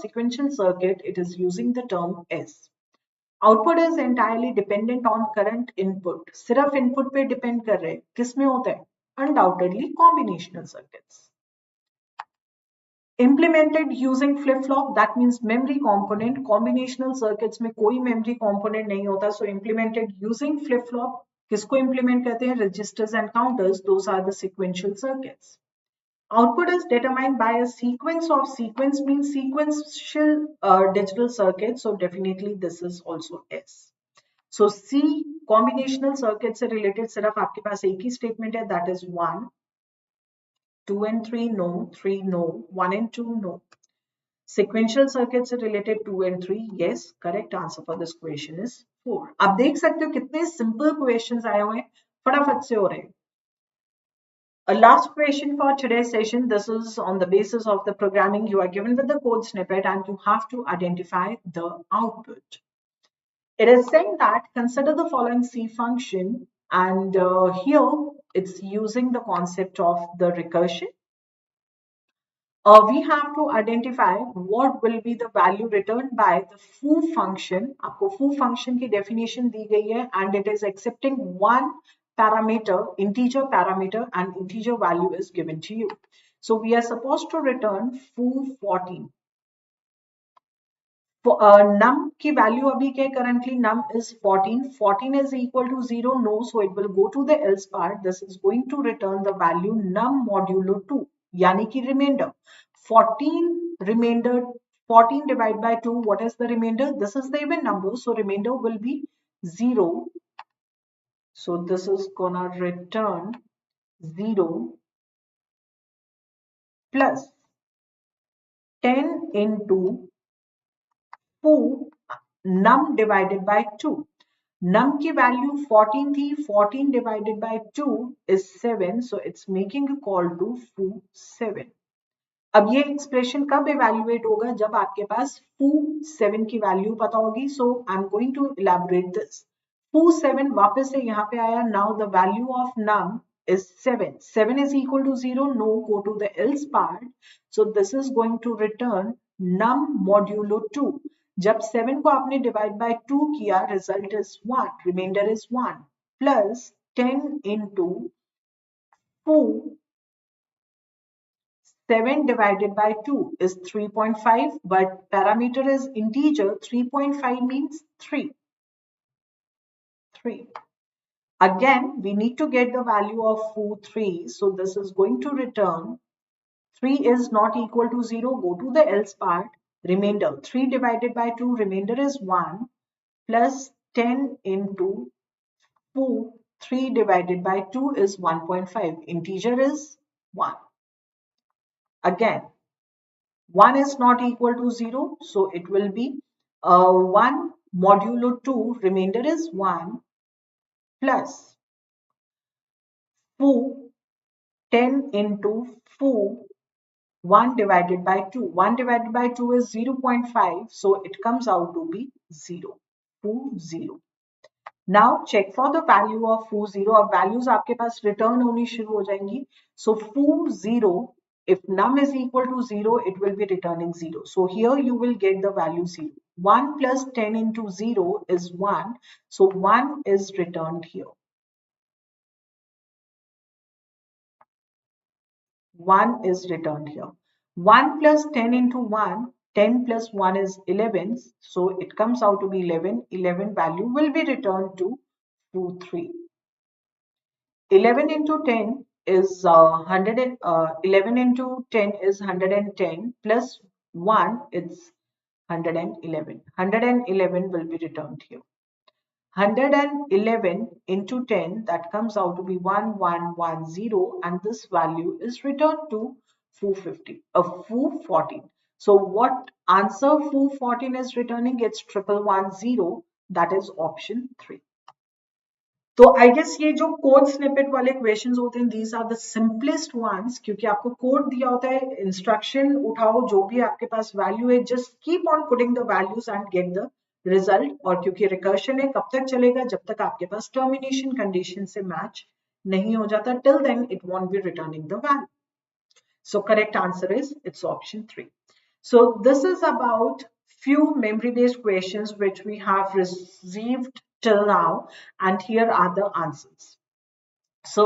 sequential circuit it is using the term S. Output is entirely dependent on current input. सिर्फ input पे depend कर रहे हैं. किस में होता है? Undoubtedly combinational circuits. Implemented using flip-flop, that means memory component. Combinational circuits में कोई memory component नहीं होता, so implemented using flip-flop. किसको implement करते हैं? Registers and counters. Those are the sequential circuits. Output is determined by a sequence of, sequence means sequential digital circuit, so definitely this is also S. So C, combinational circuit से related सिर्फ आपके पास एक ही statement है, that is 1. 2 and 3 no, 3 no, 1 and 2 no. Sequential circuits से related 2 and 3, yes, correct answer for this question is 4. आप देख सकते हो कितने simple questions आए हुए हैं, फटाफट से हो रहे हैं. A last question for today's session. This is on the basis of the programming. You are given with the code snippet and you have to identify the output. It is saying that consider the following C function, and here it's using the concept of the recursion. We have to identify what will be the value returned by the foo function. आपको foo function की definition दी गई है, and it is accepting one parameter, integer parameter, and integer value is given to you. So we are supposed to return foo 14. Num की value अभी क्या currently num is 14. 14 is equal to 0, no, so it will go to the else part. This is going to return the value num modulo 2, यानी कि remainder. 14 remainder, 14 divided by 2, what is the remainder? This is the even number, so remainder will be 0. So this is gonna return 0 plus 10 into foo num divided by 2. Num की value 14 थी, 14 divided by 2 is 7, so it's making a call to foo 7. अब ये expression कब evaluate होगा? जब आपके पास foo 7 की value पता होगी. So I am going to elaborate this. foo 7 वापस से यहाँ पे आया. Now the value of num is 7. 7 is equal to 0, no, go to the else part. So this is going to return num modulo 2. जब 7 को आपने divide by 2 किया, result is 1, remainder is 1 plus 10 into foo 7 divided by 2 is 3.5, but parameter is integer. 3.5 means 3. 3. Again, we need to get the value of foo 3. So this is going to return 3 is not equal to 0. Go to the else part. Remainder 3 divided by 2. Remainder is 1 plus 10 into foo 3 divided by 2 is 1.5. Integer is 1. Again, 1 is not equal to 0, so it will be 1 modulo 2, remainder is 1 plus foo 10 into foo 1 divided by 2. 1 divided by 2 is 0.5, so it comes out to be 0. Foo 0. Now check for the value of foo 0. अब values आपके पास return होनी शुरू हो जाएंगी. So foo 0, if num is equal to 0, it will be returning 0. So here you will get the value 0. 1 plus 10 into 0 is 1. So 1 is returned here. 1 is returned here. 1 plus 10 into 1, 10 plus 1 is 11. So it comes out to be 11. 11 value will be returned to 2, 3. 11 into 10 is 11 into 10 is 110 plus 1 is 111. 111 will be returned here. 111 into 10, that comes out to be 1110, and this value is returned to foo 14. So what answer foo 14 is returning? It's 1110. That is option 3. तो I guess ये जो code snippet वाले questions होते हैं these are the simplest ones, क्योंकि आपको code दिया होता है, इंस्ट्रक्शन उठाओ, जो भी आपके पास वैल्यू है just keep on putting the values and get the result. और क्योंकि रिकर्शन है, कब तक चलेगा? जब तक आपके पास टर्मिनेशन कंडीशन से मैच नहीं हो जाता. Till then it won't be returning the value. So correct answer is it's option 3. So this is about few memory based questions which we have received till now, and here are the answers. So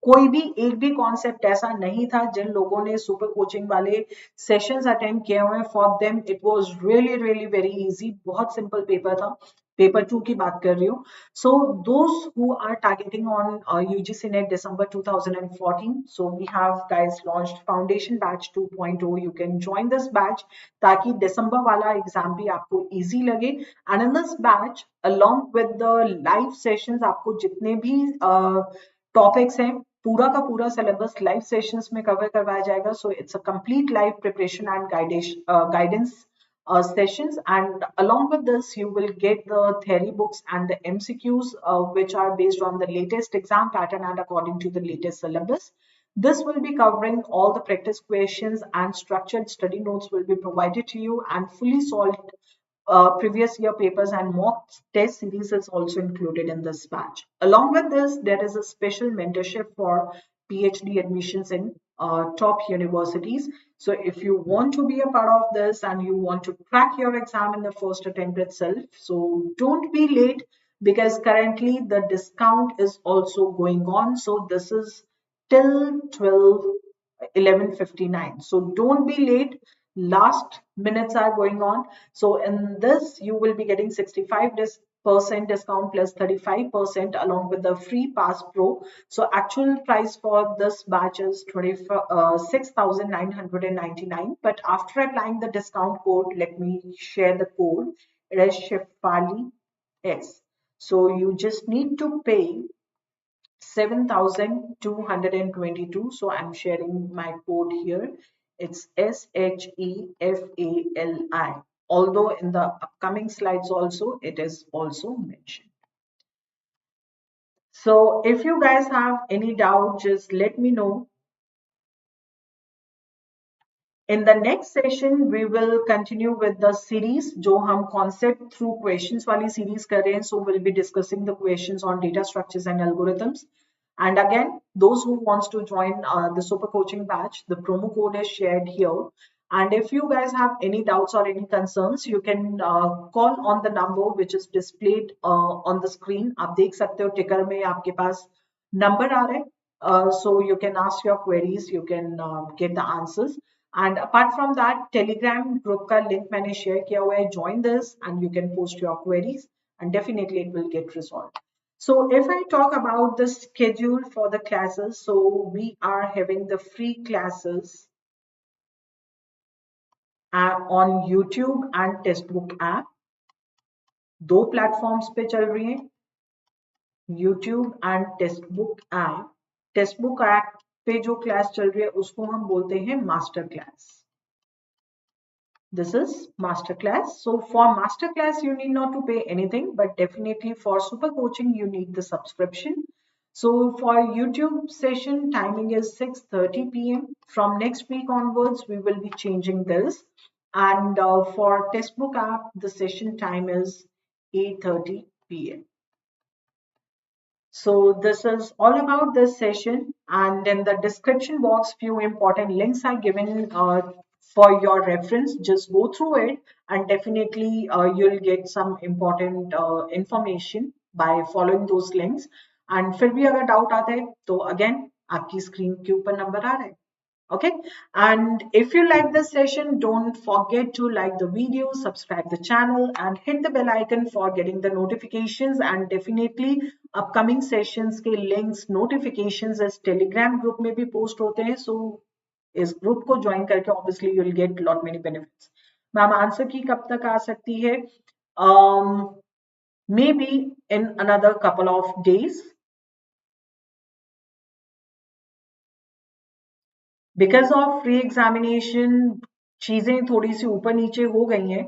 कोई भी एक भी concept ऐसा नहीं था जिन लोगों ने super coaching वाले सेशंस अटेंड किए हुए. For them it was really really very easy. बहुत सिंपल पेपर था. पेपर 2 की बात कर रही हूँ. So those who are targeting on UGC NET December 2014, so we have guys launched Foundation Batch 2.0. You can join this batch ताकि December वाला exam भी आपको easy लगे. And in this batch, along with the live sessions, आपको जितने भी topics हैं, पूरा का पूरा सिलेबस लाइव सेशंस में कवर करवाया जाएगा. So it's a complete live preparation and guidance sessions, and along with this you will get the theory books and the MCQs which are based on the latest exam pattern and according to the latest syllabus. This will be covering all the practice questions, and structured study notes will be provided to you, and fully solved previous year papers and mock test series is also included in this batch. Along with this, there is a special mentorship for PhD admissions in top universities. So if you want to be a part of this and you want to crack your exam in the first attempt itself, so don't be late, because currently the discount is also going on. So this is till 11:59. So don't be late. Last minutes are going on. So in this, you will be getting 65% discount plus 35% along with the free Pass Pro. So actual price for this batch is 6,999. But after applying the discount code, let me share the code. It is Shefali S. So you just need to pay 7,222. So I'm sharing my code here. It's SHEFALI. Although in the upcoming slides also, it is also mentioned. So if you guys have any doubt, just let me know. In the next session, we will continue with the series, जो हम concept through questions वाली series कर रहे हैं. So we'll be discussing the questions on data structures and algorithms. And again, those who wants to join the super coaching batch, the promo code is shared here. And if you guys have any doubts or any concerns, you can call on the number which is displayed on the screen. आप देख सकते हो ticker में आपके पास number आ रहा है. So you can ask your queries, you can get the answers. And apart from that, Telegram group का link मैंने share किया हुआ है. Join this and you can post your queries, and definitely it will get resolved. So if I talk about the schedule for the classes, so we are having the free classes on YouTube and Testbook app. दो platforms पे चल रही हैं, YouTube and Testbook app. Testbook app पे जो class चल रही है उसको हम बोलते हैं master class. This is masterclass. So for masterclass, you need not to pay anything, but definitely for super coaching, you need the subscription. So for YouTube session, timing is 6:30 p.m. From next week onwards, we will be changing this. And for Testbook app, the session time is 8:30 p.m. So this is all about this session, and in the description box few important links are given for your reference. Just go through it, and definitely you'll get some important information by following those links. And फिर भी अगर doubt आता है तो again आपकी screen के ऊपर number आ रहा है. Okay, and if you like this session, don't forget to like the video, subscribe the channel, and hit the bell icon for getting the notifications. And definitely upcoming sessions के links notifications इस telegram group में भी post होते हैं. So इस group को join करके obviously you'll get lot many benefits. Ma'am answer की कब तक आ सकती है? Maybe in another couple of days. Because of free examination चीजें थोड़ी सी ऊपर नीचे हो गई हैं.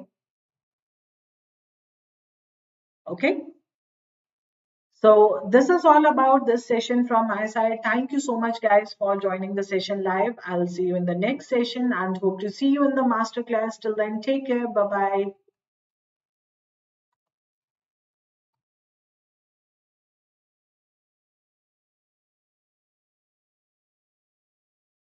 Okay, so this is all about this session from my side. Thank you so much guys for joining the session live. I'll see you in the next session and hope to see you in the master class. Till then, take care. Bye bye.